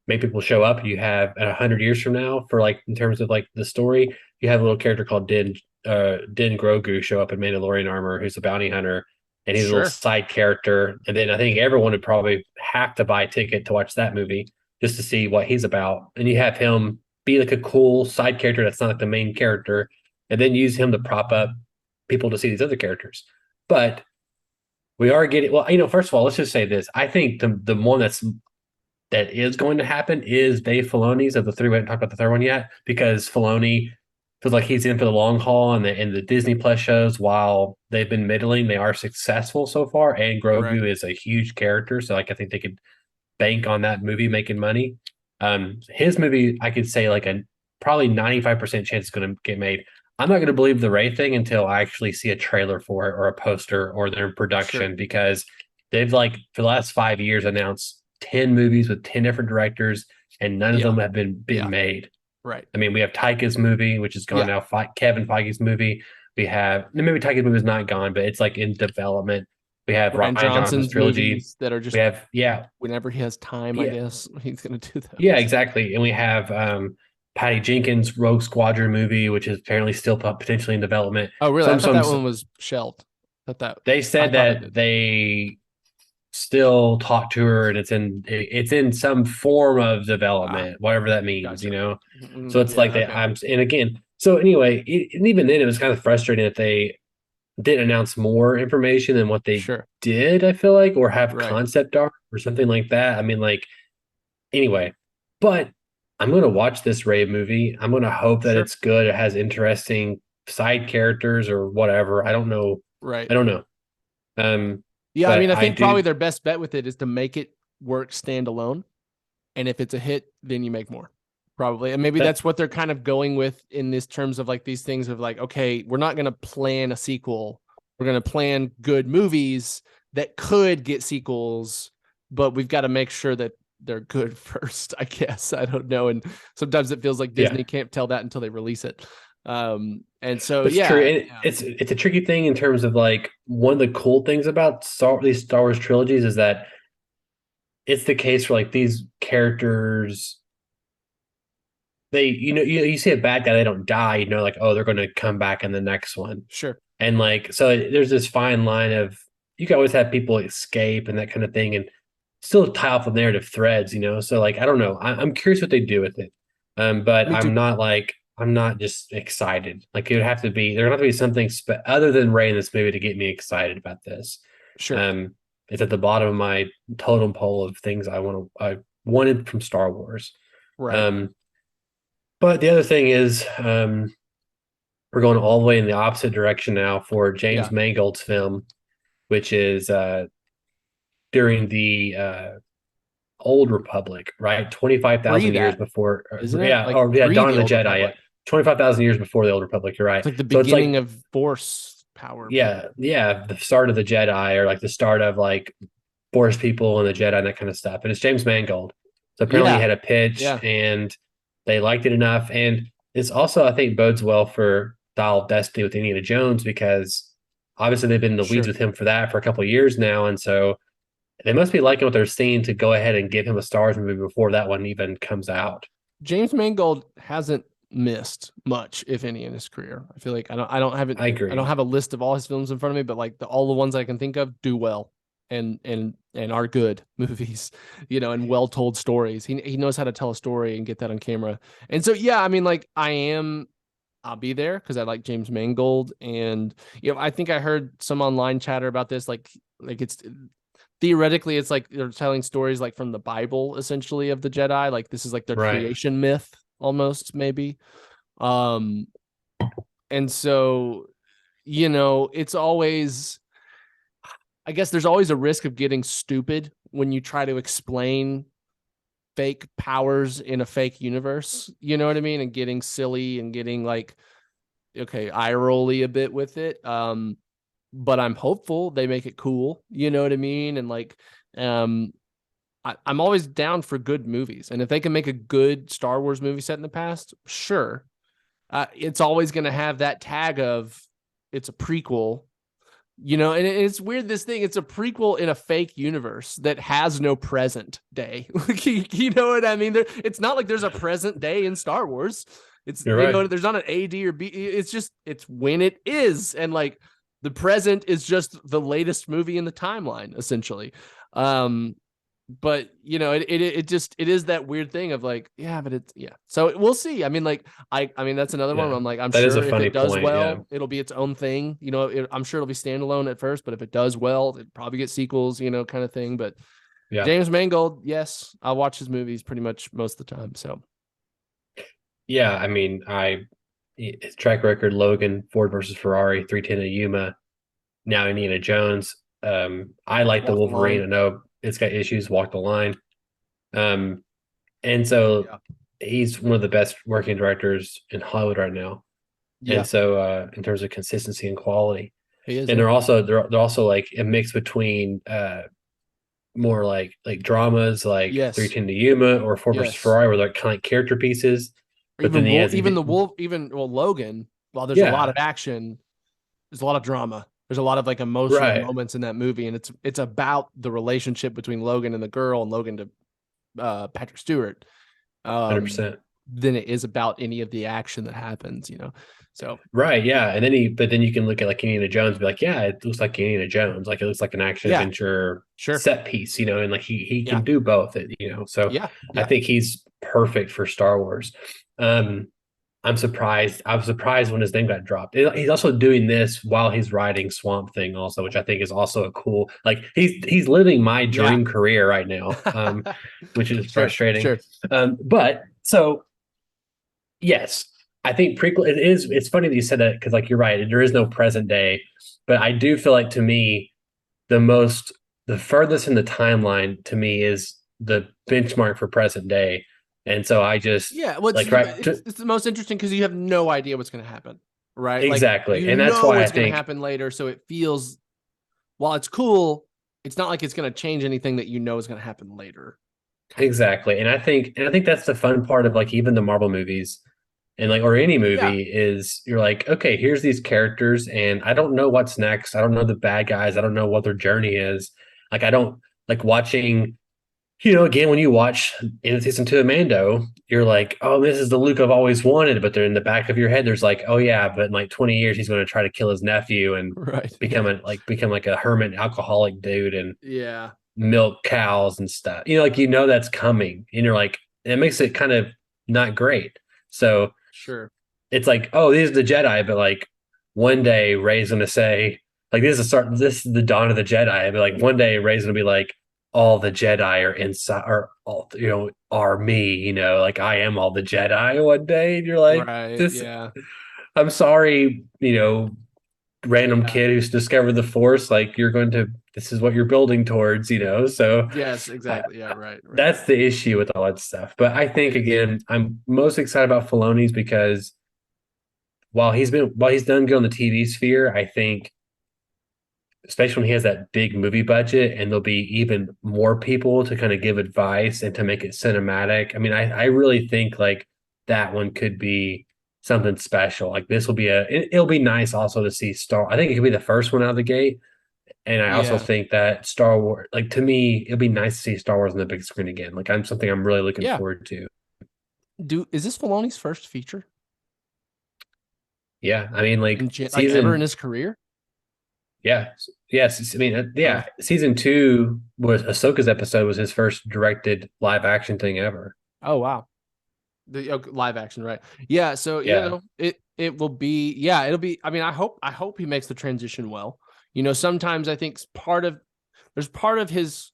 make people show up? You have 100 years from now, for like in terms of like the story, you have a little character called Din Grogu show up in Mandalorian armor, who's a bounty hunter, and he's a little Sure. side character. And then I think everyone would probably have to buy a ticket to watch that movie just to see what he's about. And you have him be like a cool side character that's not like the main character, and then use him to prop up people to see these other characters. But we are getting, well, first of all, let's just say this. I think the one that is going to happen is Dave Filoni's of the three. We haven't talked about the third one yet because Filoni feels like he's in for the long haul, and the Disney Plus shows, while they've been middling, they are successful so far. And Right. Grogu is a huge character, so like I think they could bank on that movie making money. His movie, I could say like a probably 95% chance it's going to get made. I'm not going to believe the Ray thing until I actually see a trailer for it or a poster or they're in production, Sure. because they've like for the last 5 years announced 10 movies with 10 different directors, and none of Yeah. them have been Yeah. made. Right. I mean, we have Taika's movie, which is gone now. Kevin Feige's movie. We have maybe Taika's movie is not gone, but it's like in development. We have Ryan Ryan Johnson's Johnson's trilogy. movies that are just We have whenever he has time, I Yeah. guess he's going to do those. yeah, exactly. And we have Patty Jenkins' Rogue Squadron movie, which is apparently still potentially in development. Oh, really? I thought that one was shelved. They I said thought it that did. they still talk to her, and it's in some form of development, whatever that means, Gotcha. So it's like they Okay. and again, so anyway, and even then it was kind of frustrating that they didn't announce more information than what they Sure. did, I feel like, or have Right. concept art or something like that. I mean, like, anyway, but I'm going to watch this Ray movie. I'm going to hope that Sure. it's good. It has interesting side characters or whatever. I don't know. Right. I don't know. Yeah, I but mean, I I think do- probably their best bet with it is to make it work standalone. And if it's a hit, then you make more. Probably. And maybe That- that's what they're kind of going with in this terms of like these things of like, okay, we're not going to plan a sequel. We're going to plan good movies that could get sequels, but we've got to make sure that they're good first, I guess. I don't know. And sometimes it feels like Yeah. Disney can't tell that until they release it. And so, It's yeah, true. And it's a tricky thing in terms of like one of the cool things about these Star Wars trilogies is that it's the case for like these characters. They, you see a bad guy, they don't die. Like, oh, they're going to come back in the next one. sure. And like, so there's this fine line of you can always have people escape and that kind of thing, and still tie off the narrative threads. So like, I don't know. I'm curious what they do with it. But Me too. I'm not just excited. Like, it would have to be there would have to be something other than Ray in this movie to get me excited about this. Sure. It's at the bottom of my totem pole of things I wanted from Star Wars. Right. But the other thing is, we're going all the way in the opposite direction now for James Yeah. Mangold's film, which is during the Old Republic, right? 25,000 Pre years that, before, isn't it? yeah, Like or yeah, pre Dawn of the the Old Jedi, Republic. 25,000 years before the Old Republic. You're right. It's like the So it's like, beginning of Force power. yeah, the start of the Jedi, or like the start of like Force people and the Jedi and that kind of stuff. And it's James Mangold. So apparently he Yeah. had a pitch Yeah. and they liked it enough. And it's also, I think, bodes well for Dial of Destiny with Indiana Jones, because obviously they've been in the weeds Sure. with him for that for a couple of years now. And so they must be liking what they're seeing to go ahead and give him a Star Wars movie before that one even comes out. James Mangold hasn't missed much, if any, in his career. I feel like I don't have it. I agree. I don't have a list of all his films in front of me, but like all the ones I can think of do well and are good movies, and well told stories. He knows how to tell a story and get that on camera. And so yeah, I mean, like I'll be there because I like James Mangold, and I think I heard some online chatter about this, like it's theoretically it's like they're telling stories like from the Bible, essentially, of the Jedi. Like this is like their Right. creation myth, almost, maybe. And so it's always, I guess there's always a risk of getting stupid when you try to explain fake powers in a fake universe, you know what I mean? And getting silly and getting like, okay, eye rolly a bit with it. But I'm hopeful they make it cool, you know what I mean? And like, I'm always down for good movies. And if they can make a good Star Wars movie set in the past, sure. It's always going to have that tag of it's a prequel, And it's weird. This thing, it's a prequel in a fake universe that has no present day. You know what I mean? It's not like there's a present day in Star Wars. You're right. There's not an AD or B. It's when it is, and like the present is just the latest movie in the timeline, essentially. But it is that weird thing of like, yeah, but it's so we'll see. I mean, like I mean that's another one where I'm like, I'm That is sure a if funny it does point, well, it'll be its own thing. I'm sure it'll be standalone at first, but if it does well, it probably get sequels, kind of thing. But Yeah. James Mangold, yes, I'll watch his movies pretty much most of the time. So Yeah, I mean, his track record: Logan, Ford versus Ferrari, 310 to Yuma, now Indiana Jones. I like the Walk the Wolverine. Line. I know it's got issues. Walk the Line. And so he's one of the best working directors in Hollywood right now. Yeah, And so in terms of consistency and quality, he is. and they're also like a mix between more like dramas like Yes. 310 to Yuma or Ford versus Yes. Ferrari, where they're kind of like character pieces. But then he has Logan, while there's a lot of action, there's a lot of drama. There's a lot of like emotional moments in that movie, and it's about the relationship between Logan and the girl, and Logan to Patrick Stewart. 100%. Than it is about any of the action that happens, So Right, yeah, and then you can look at like Indiana Jones and be like, yeah, it looks like Indiana Jones, like it looks like an action adventure set piece, and like he can do both, So I think he's perfect for Star Wars. I'm surprised. I was surprised when his name got dropped. He's also doing this while he's writing Swamp Thing, also, which I think is also a cool. Like he's living my dream career right now, which is frustrating. Sure. But so yes, I think prequel. It's funny that you said that because, like, you're right. There is no present day, but I do feel like to me, the furthest in the timeline to me is the benchmark for present day. And so I just it's the most interesting because you have no idea what's going to happen, right? Exactly, like, and that's why what's I going think to happen later. So it feels, while it's cool, it's not like it's going to change anything that is going to happen later. Exactly, and I think that's the fun part of like even the Marvel movies, and like or any movie is you're like, okay, here's these characters, and I don't know what's next. I don't know the bad guys. I don't know what their journey is. Like I don't like watching. Again, when you watch in season 2 of Mando, you're like, oh, this is the Luke I've always wanted. But they're in the back of your head, there's like, oh yeah, but in like 20 years, he's going to try to kill his nephew and become like a hermit alcoholic dude and milk cows and stuff. That's coming, and you're like, it makes it kind of not great. So it's like, oh, these are the Jedi, but like one day Rey's going to say, like, this is the dawn of the Jedi. I'd be like, one day Rey's going to be like, all the Jedi are inside, or all are me. Like I am all the Jedi one day, and you're like, I'm sorry, random kid who's discovered the Force. Like this is what you're building towards, So yes, exactly, right. That's the issue with all that stuff. But I think again, I'm most excited about Filoni's because while he's done good on the TV sphere, I think, especially when he has that big movie budget and there'll be even more people to kind of give advice and to make it cinematic. I mean, I really think like that one could be something special. Like this will it'll be nice also to see I think it could be the first one out of the gate. And I also think that Star Wars, like to me, it'll be nice to see Star Wars on the big screen again. Like something I'm really looking forward to. Is this Filoni's first feature? Yeah. I mean, like ever in his career? Yeah. Yes. I mean, Season 2 was Ahsoka's episode was his first directed live action thing ever. Oh wow, the live action, right? Yeah. So it will be. It'll be. I mean, I hope he makes the transition well. Sometimes I think there's part of his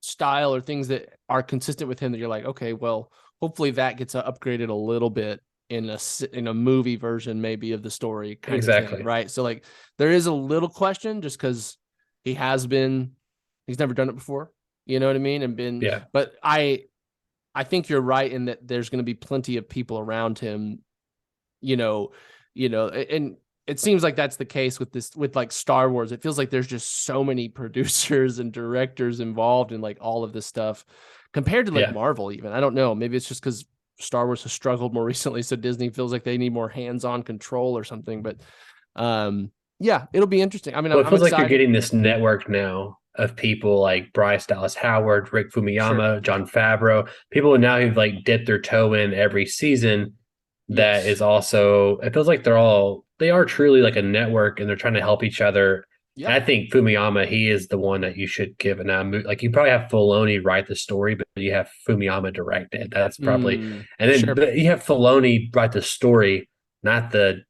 style or things that are consistent with him that you're like, okay, well, hopefully that gets upgraded a little bit in a movie version maybe of the story kind of thing, right? So like there is a little question just because he's never done it before, you know what I mean? And but I think you're right in that there's going to be plenty of people around him, and it seems like that's the case with like Star Wars. It feels like there's just so many producers and directors involved in like all of this stuff compared to like Marvel even. I don't know, maybe it's just because Star Wars has struggled more recently, so Disney feels like they need more hands-on control or something. But Yeah, it'll be interesting. I mean, Well, it I'm feels like you're excited. getting this network now of people like Bryce Dallas Howard, Rick Fumiyama, John Favreau, people now who've like dipped their toe in every season. That Yes. is also, it feels like they are truly like a network and they're trying to help each other. And Yep. I think Fumiyama, he is the one that you should give an like you probably have Filoni write the story, but you have Fumiyama direct it. That's probably, and then Sure. but you have Filoni write the story, not the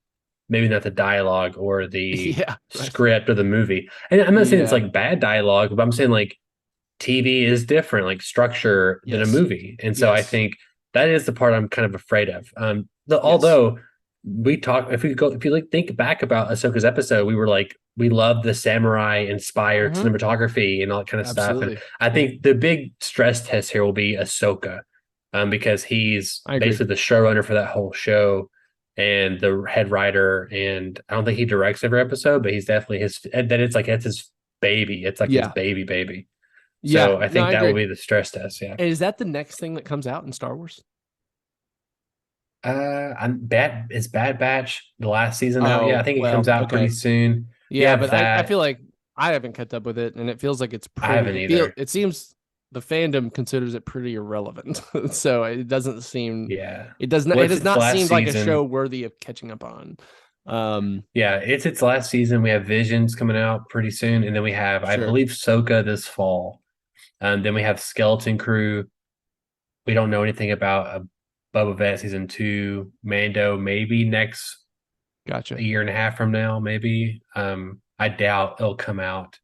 maybe not the dialogue or the Yeah. Right. script or the movie. And I'm not saying it's Yeah. like bad dialogue, but I'm saying like TV is different, like structure than a Yes. movie. And so I Yes. think that is the part I'm kind of afraid of. Yes. Although we talk, if you like think back about Ahsoka's episode, we were like, we love the samurai inspired Mhm. cinematography and all that kind of stuff. And Absolutely. I think the big stress test here will be Ahsoka, because he's I agree. basically the showrunner for that whole show and the head writer. And I don't think he directs every episode, but he's definitely it's his baby. It's like his Yeah. baby. Yeah. So I No, think I that will agree. be the stress test. Yeah. And is that the next thing that comes out in Star Wars? I'm bad. Is Bad Batch the last season out? Yeah, I Oh, think it well, comes out pretty okay. soon. You Yeah, have but I that. feel like I haven't kept up with it, and it feels like it's I haven't pretty. either. It seems the fandom considers it pretty irrelevant, so it doesn't seem. Yeah. It does not. Well, It it's does its not last seem like a season. show worthy of catching up on. Yeah, it's its last season. We have Visions coming out pretty soon, and then we have, I Sure. believe, Ahsoka this fall. Then we have Skeleton Crew. We don't know anything about Boba Fett season 2. Mando maybe next Gotcha. a year and a half from now, maybe. I doubt it'll come out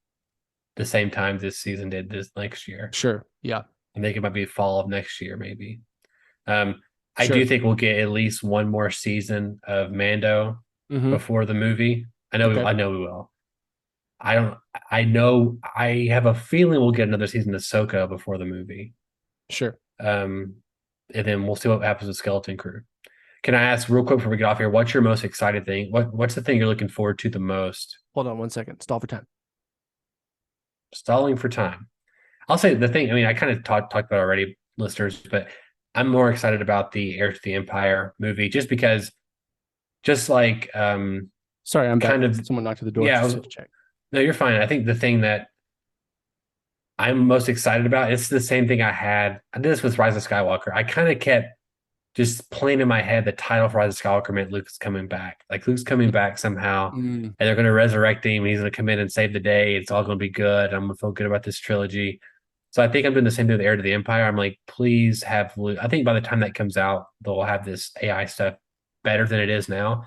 the same time this season did this next year. Sure. Yeah. I think it might be fall of next year, maybe. I Sure. do think we'll get at least one more season of Mando Mhm. before the movie. I know Okay. we will. I have a feeling we'll get another season of Ahsoka before the movie. Sure. And then we'll see what happens with Skeleton Crew. Can I ask real quick before we get off here, what's your most excited thing? What's the thing you're looking forward to the most? Hold on 1 second. Stall for time. Stalling for time. I'll say the thing, I mean, I kind of talked about already, listeners, but I'm more excited about the Heir to the Empire movie just because, just like, Sorry, I'm kind back. of, Someone knocked at the door. yeah, Just had to check. no, you're fine. I think the thing that I'm most excited about, it's the same thing I had. I did this with Rise of Skywalker. I kind of kept just playing in my head the title for Rise of Skywalker meant Luke's coming back. Like Luke's coming back somehow, and they're going to resurrect him. And he's going to come in and save the day. It's all going to be good. I'm going to feel good about this trilogy. So I think I'm doing the same thing with Heir to the Empire. I'm like, please have Luke. I think by the time that comes out, they'll have this AI stuff better than it is now.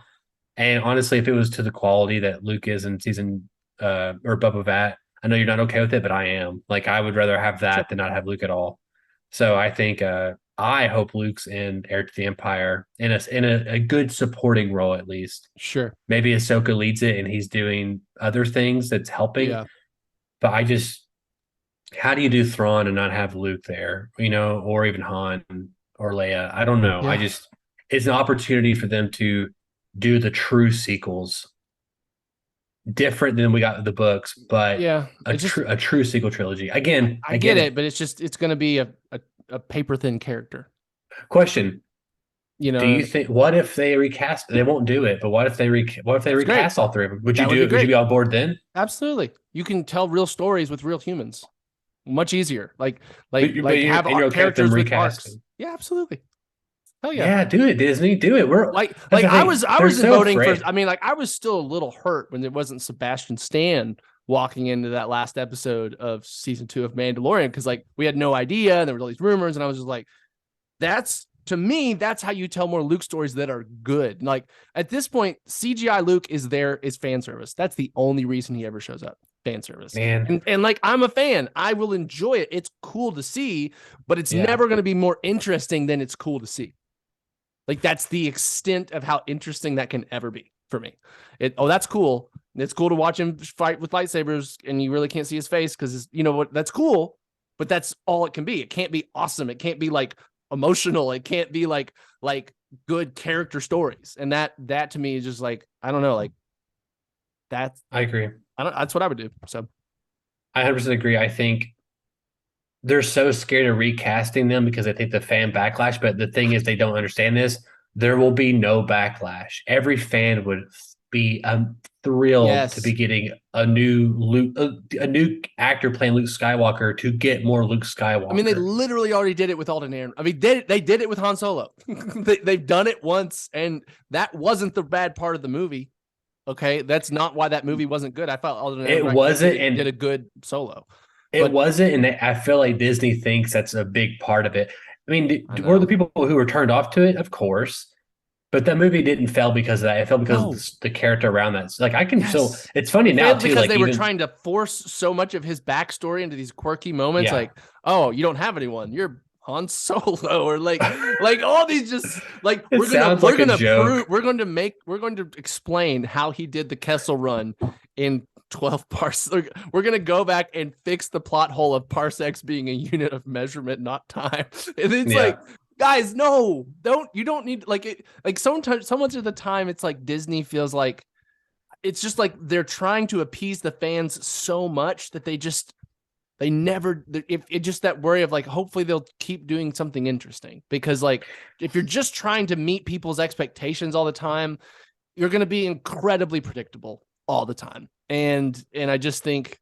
And honestly, if it was to the quality that Luke is in season or Boba Fett, I know you're not okay with it, but I am. Like, I would rather have that than not have Luke at all. So I think I hope Luke's in Heir to the Empire in a good supporting role at least. Sure. Maybe Ahsoka leads it and he's doing other things that's helping. Yeah. But how do you do Thrawn and not have Luke there, or even Han or Leia? I don't know. Yeah. It's an opportunity for them to do the true sequels different than we got the books, but Yeah. a true sequel trilogy. Again, I get it, but it's going to be a paper thin character. Question. You know, do you think, what if they recast? They won't do it, but what if they recast all three of them? Would you be on board then? Absolutely. You can tell real stories with real humans. Much easier. Like have characters with arcs. Yeah, absolutely. Hell yeah. Yeah, do it, Disney. Do it. We're I was voting afraid. for. I mean, I was still a little hurt when it wasn't Sebastian Stan walking into that last episode of season 2 of Mandalorian, because we had no idea and there were all these rumors, and I was just like, to me, that's how you tell more Luke stories that are good. Like at this point, CGI Luke is fan service. That's the only reason he ever shows up. Fan service. Man. And I'm a fan. I will enjoy it. It's cool to see, but it's never going to be more interesting than it's cool to see. Like that's the extent of how interesting that can ever be for me. That's cool. It's cool to watch him fight with lightsabers and you really can't see his face because you know what? That's cool, but that's all it can be. It can't be awesome. It can't be emotional. It can't be like good character stories. And that to me is just I don't know, that's. I agree. That's what I would do. So I 100% agree. I think they're so scared of recasting them because they think the fan backlash. But the thing is, they don't understand this. There will be no backlash. Every fan would be thrilled to Yes. be getting a new Luke, a new actor playing Luke Skywalker to get more Luke Skywalker. I mean, they literally already did it with Alden Ehrenreich. I mean, they did it with Han Solo. They've done it once, and that wasn't the bad part of the movie. Okay, that's not why that movie wasn't good. I felt Alden Ehrenreich did a good Solo. It wasn't, and I feel like Disney thinks that's a big part of it. I mean, were the people who were turned off to it? Of course. But that movie didn't fail because of that. It fell because of the character around that. So, like, I can still. It's funny now too, because like they were trying to force so much of his backstory into these quirky moments. Like, oh, you don't have anyone. You're Han Solo, or like all these just like we're going to explain how he did the Kessel Run in 12 parsecs. We're going to go back and fix the plot hole of parsecs being a unit of measurement, not time. And it's like, guys, no, you don't need like it. Like sometimes, so much of the time, it's like Disney feels like it's just like they're trying to appease the fans so much that they never. If it just that worry of like, hopefully they'll keep doing something interesting, because like if you're just trying to meet people's expectations all the time, you're going to be incredibly predictable all the time. And I just think.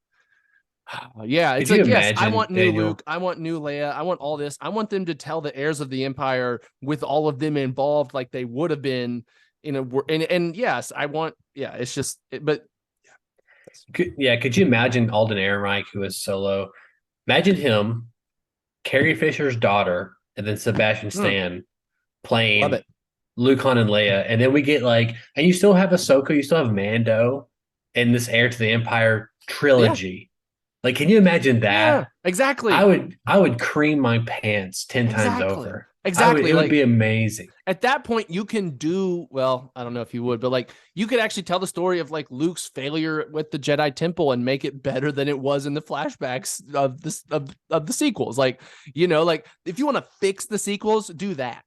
Yeah, it's like, yes, I want new Luke, I want new Leia, I want all this. I want them to tell the heirs of the Empire with all of them involved like they would have been in and yes, I want, it's just, but could you imagine Alden Ehrenreich, who is Solo? Imagine him, Carrie Fisher's daughter, and then Sebastian Stan playing Luke, Han, and Leia, and then we get like, and you still have Ahsoka, you still have Mando, in this Heir to the Empire trilogy. Like, can you imagine that? Yeah, exactly. I would cream my pants 10 times over. Exactly. It would be amazing. At that point, you can do, well, I don't know if you would, but like you could actually tell the story of like Luke's failure with the Jedi Temple and make it better than it was in the flashbacks of this of the sequels. Like, you know, like if you want to fix the sequels, do that.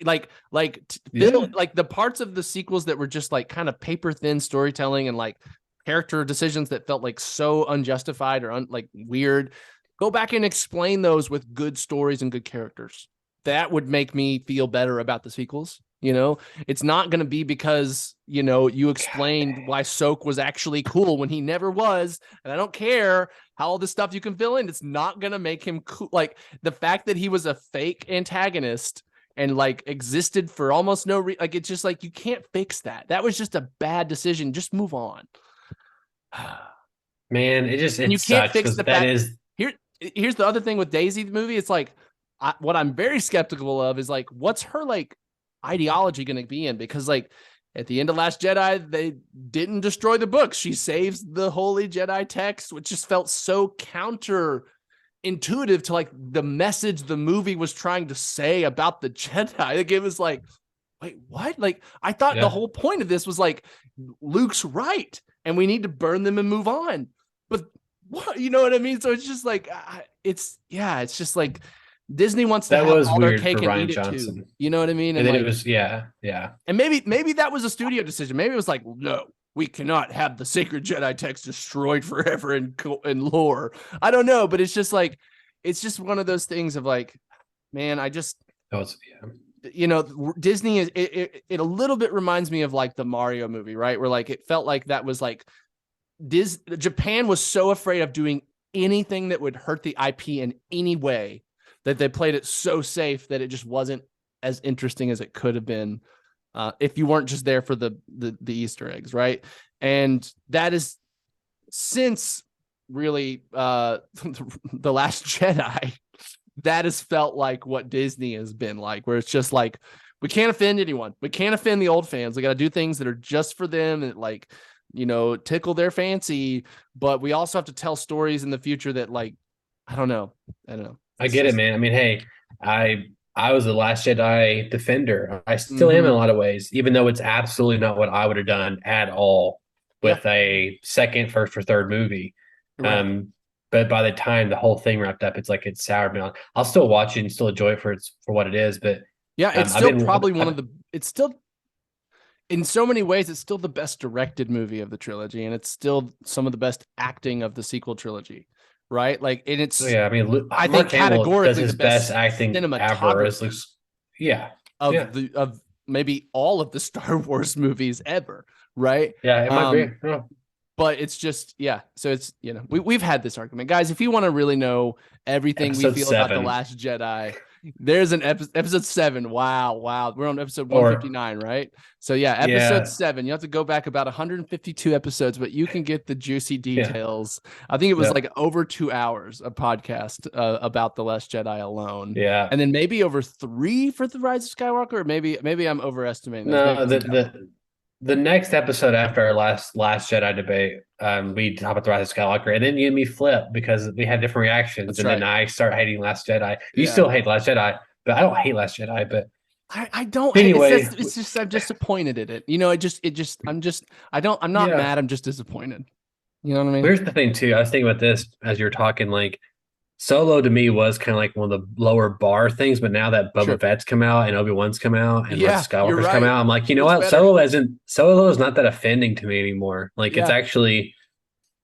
Like the parts of the sequels that were just like kind of paper thin storytelling and like character decisions that felt like so unjustified or like weird, go back and explain those with good stories and good characters. That would make me feel better about the sequels. You know, it's not going to be because, you know, you explained why Soak was actually cool when he never was. And I don't care how all this stuff you can fill in. It's not going to make him cool. Like the fact that he was a fake antagonist and like existed for almost no like, it's just like, you can't fix that. That was just a bad decision. Just move on. Man, you can't fix the fact. Here's the other thing with Daisy the movie. It's like what I'm very skeptical of is like, what's her like ideology going to be in? Because like at the end of Last Jedi, they didn't destroy the books. She saves the holy Jedi text, which just felt so counterintuitive to like the message the movie was trying to say about the Jedi. Like, it was like, wait, what? Like, I thought the whole point of this was like Luke's right, and we need to burn them and move on. But what, you know what I mean? So it's just like, it's just like Disney wants to have all their cake and eat it too. You know what I mean? And then like, it was, And maybe that was a studio decision. Maybe it was like, no, we cannot have the sacred Jedi text destroyed forever in lore. I don't know, but it's just like, it's just one of those things of like, man, you know, Disney is it a little bit reminds me of like the Mario movie, right? Where like it felt like that was like Japan was so afraid of doing anything that would hurt the IP in any way that they played it so safe that it just wasn't as interesting as it could have been if you weren't just there for the Easter eggs, right? And that is since really the Last Jedi. That has felt like what Disney has been like, where it's just like, we can't offend anyone. We can't offend the old fans. We got to do things that are just for them and like, you know, tickle their fancy. But we also have to tell stories in the future that like, I don't know. I get it, man. I mean, hey, I was the Last Jedi defender. I still am in a lot of ways, even though it's absolutely not what I would have done at all with a second, first, or third movie. Right. But by the time the whole thing wrapped up, it's like it's soured me on. I'll still watch it and still enjoy it for what it is. But yeah, it's still probably it's still in so many ways, it's still the best directed movie of the trilogy, and it's still some of the best acting of the sequel trilogy, right? Like, and it's I mean, I think categorically does his the best acting ever. Of maybe all of the Star Wars movies ever, right? Yeah, it might be. Yeah. But it's just, yeah. So it's, we've had this argument, guys. If you want to really know everything we Episode feel about The 7. Last Jedi, there's an episode 7. Wow. We're on episode 159, right? So yeah, episode 7. You have to go back about 152 episodes, but you can get the juicy details. I think it was like over 2 hours of podcast about The Last Jedi alone. Yeah. And then maybe over 3 for The Rise of Skywalker, or maybe I'm overestimating No, those. the next episode after our last Jedi debate, we talk about the Rise of Skywalker, and then you and me flip because we had different reactions, That's and right. then I start hating Last Jedi. You still hate Last Jedi, but I don't hate Last Jedi. But I don't. Anyway, it's just I'm disappointed in it. I'm not mad. I'm just disappointed. You know what I mean? Here's the thing too. I was thinking about this as you were talking. Like Solo to me was kind of like one of the lower bar things, but now that Boba Fett's come out and Obi-Wan's come out and Rise of Skywalker's come out, I'm like, you know what? Solo is not that offending to me anymore. Like it's actually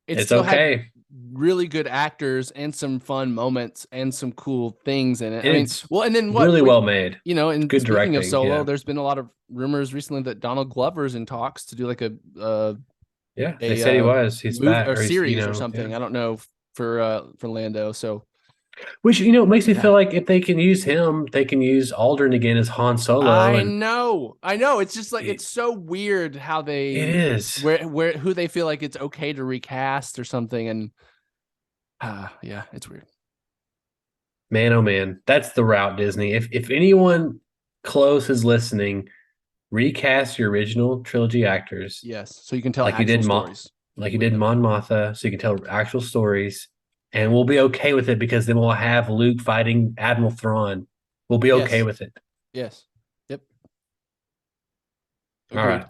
it's okay. Really good actors and some fun moments and some cool things in it. And then really well made. And good speaking directing, of Solo, there's been a lot of rumors recently that Donald Glover's in talks to do like they said he was. He's back or series or something. I don't know for Lando. So which it makes me feel like if they can use him, they can use Aldrin again as Han Solo. I know. It's just like it's so weird how they it is where who they feel like it's okay to recast or something, and it's weird. Man, oh man, that's the route, Disney. If anyone close is listening, recast your original trilogy actors. Yes, so you can tell like you did stories. Like you did Mon Mothma, so you can tell actual stories. And we'll be okay with it because then we'll have Luke fighting Admiral Thrawn. We'll be okay with it. Yes. Yep. Agreed. All right.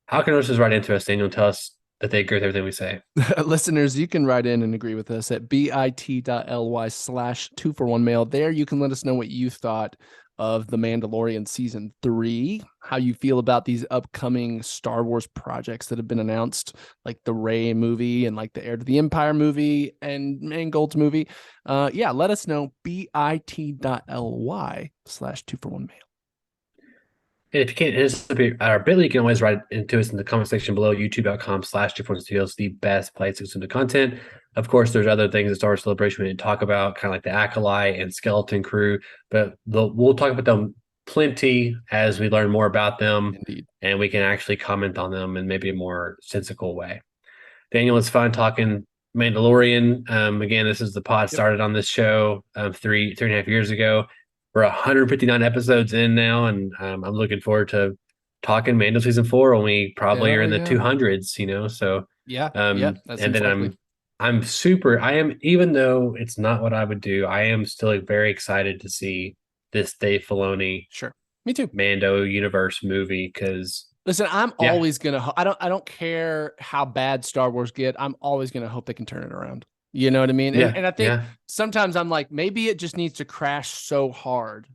How can listeners write into us, Daniel, and tell us that they agree with everything we say? Listeners, you can write in and agree with us at bit.ly/241mail. There you can let us know what you thought of The Mandalorian Season 3, how you feel about these upcoming Star Wars projects that have been announced, like the Rey movie and like the Heir to the Empire movie and Mangold's movie. Let us know, bit.ly/241mail. If you can't, our Bitly, you can always write into us in the comment section below, youtube.com/241studios, the best place to consume the content. Of course, there's other things in Star Wars Celebration we didn't talk about, kind of like the Acolyte and Skeleton Crew, but we'll talk about them plenty as we learn more about them. Indeed. And we can actually comment on them in maybe a more sensical way. Daniel, it's fun talking Mandalorian. Again, this is the pod started on this show 3.5 years ago. We're 159 episodes in now, and I'm looking forward to talking Mando season 4 when we probably are in the 200s, So and then I am, even though it's not what I would do, I am still very excited to see this Dave Filoni, me too, Mando universe movie. Because listen, I'm always gonna. I don't care how bad Star Wars get. I'm always gonna hope they can turn it around. You know what I mean? Yeah, and I think sometimes I'm like, maybe it just needs to crash so hard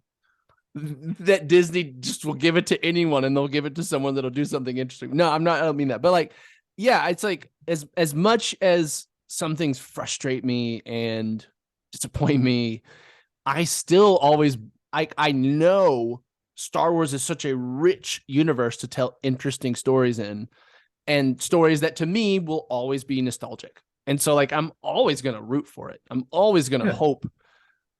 that Disney just will give it to anyone and they'll give it to someone that'll do something interesting. No, I don't mean that. But like, it's like as much as some things frustrate me and disappoint me, I still always, I know Star Wars is such a rich universe to tell interesting stories in, and stories that to me will always be nostalgic. And so like, I'm always going to root for it. I'm always going to hope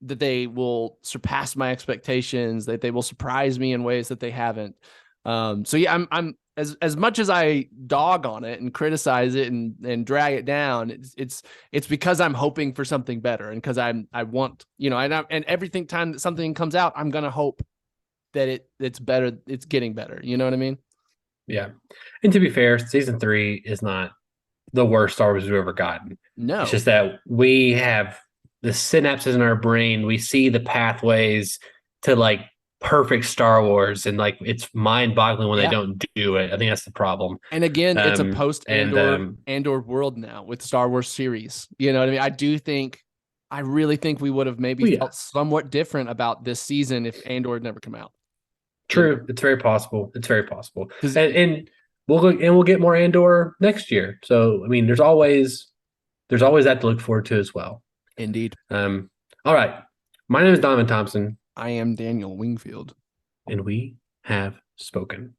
that they will surpass my expectations, that they will surprise me in ways that they haven't. I'm as much as I dog on it and criticize it and drag it down, it's because I'm hoping for something better, and because I want, and everything time that something comes out, I'm going to hope that it's better. It's getting better. You know what I mean? Yeah. And to be fair, season 3 is not the worst Star Wars we've ever gotten. No, it's just that we have the synapses in our brain. We see the pathways to like perfect Star Wars, and like it's mind-boggling when they don't do it. I think that's the problem. And again, it's a post-Andor world now with Star Wars series. You know what I mean? I really think we would have maybe felt somewhat different about this season if Andor had never come out. True, it's very possible. And we'll get more Andor next year. So I mean, there's always that to look forward to as well. Indeed. All right. My name is Donovan Thompson. I am Daniel Wingfield. And we have spoken.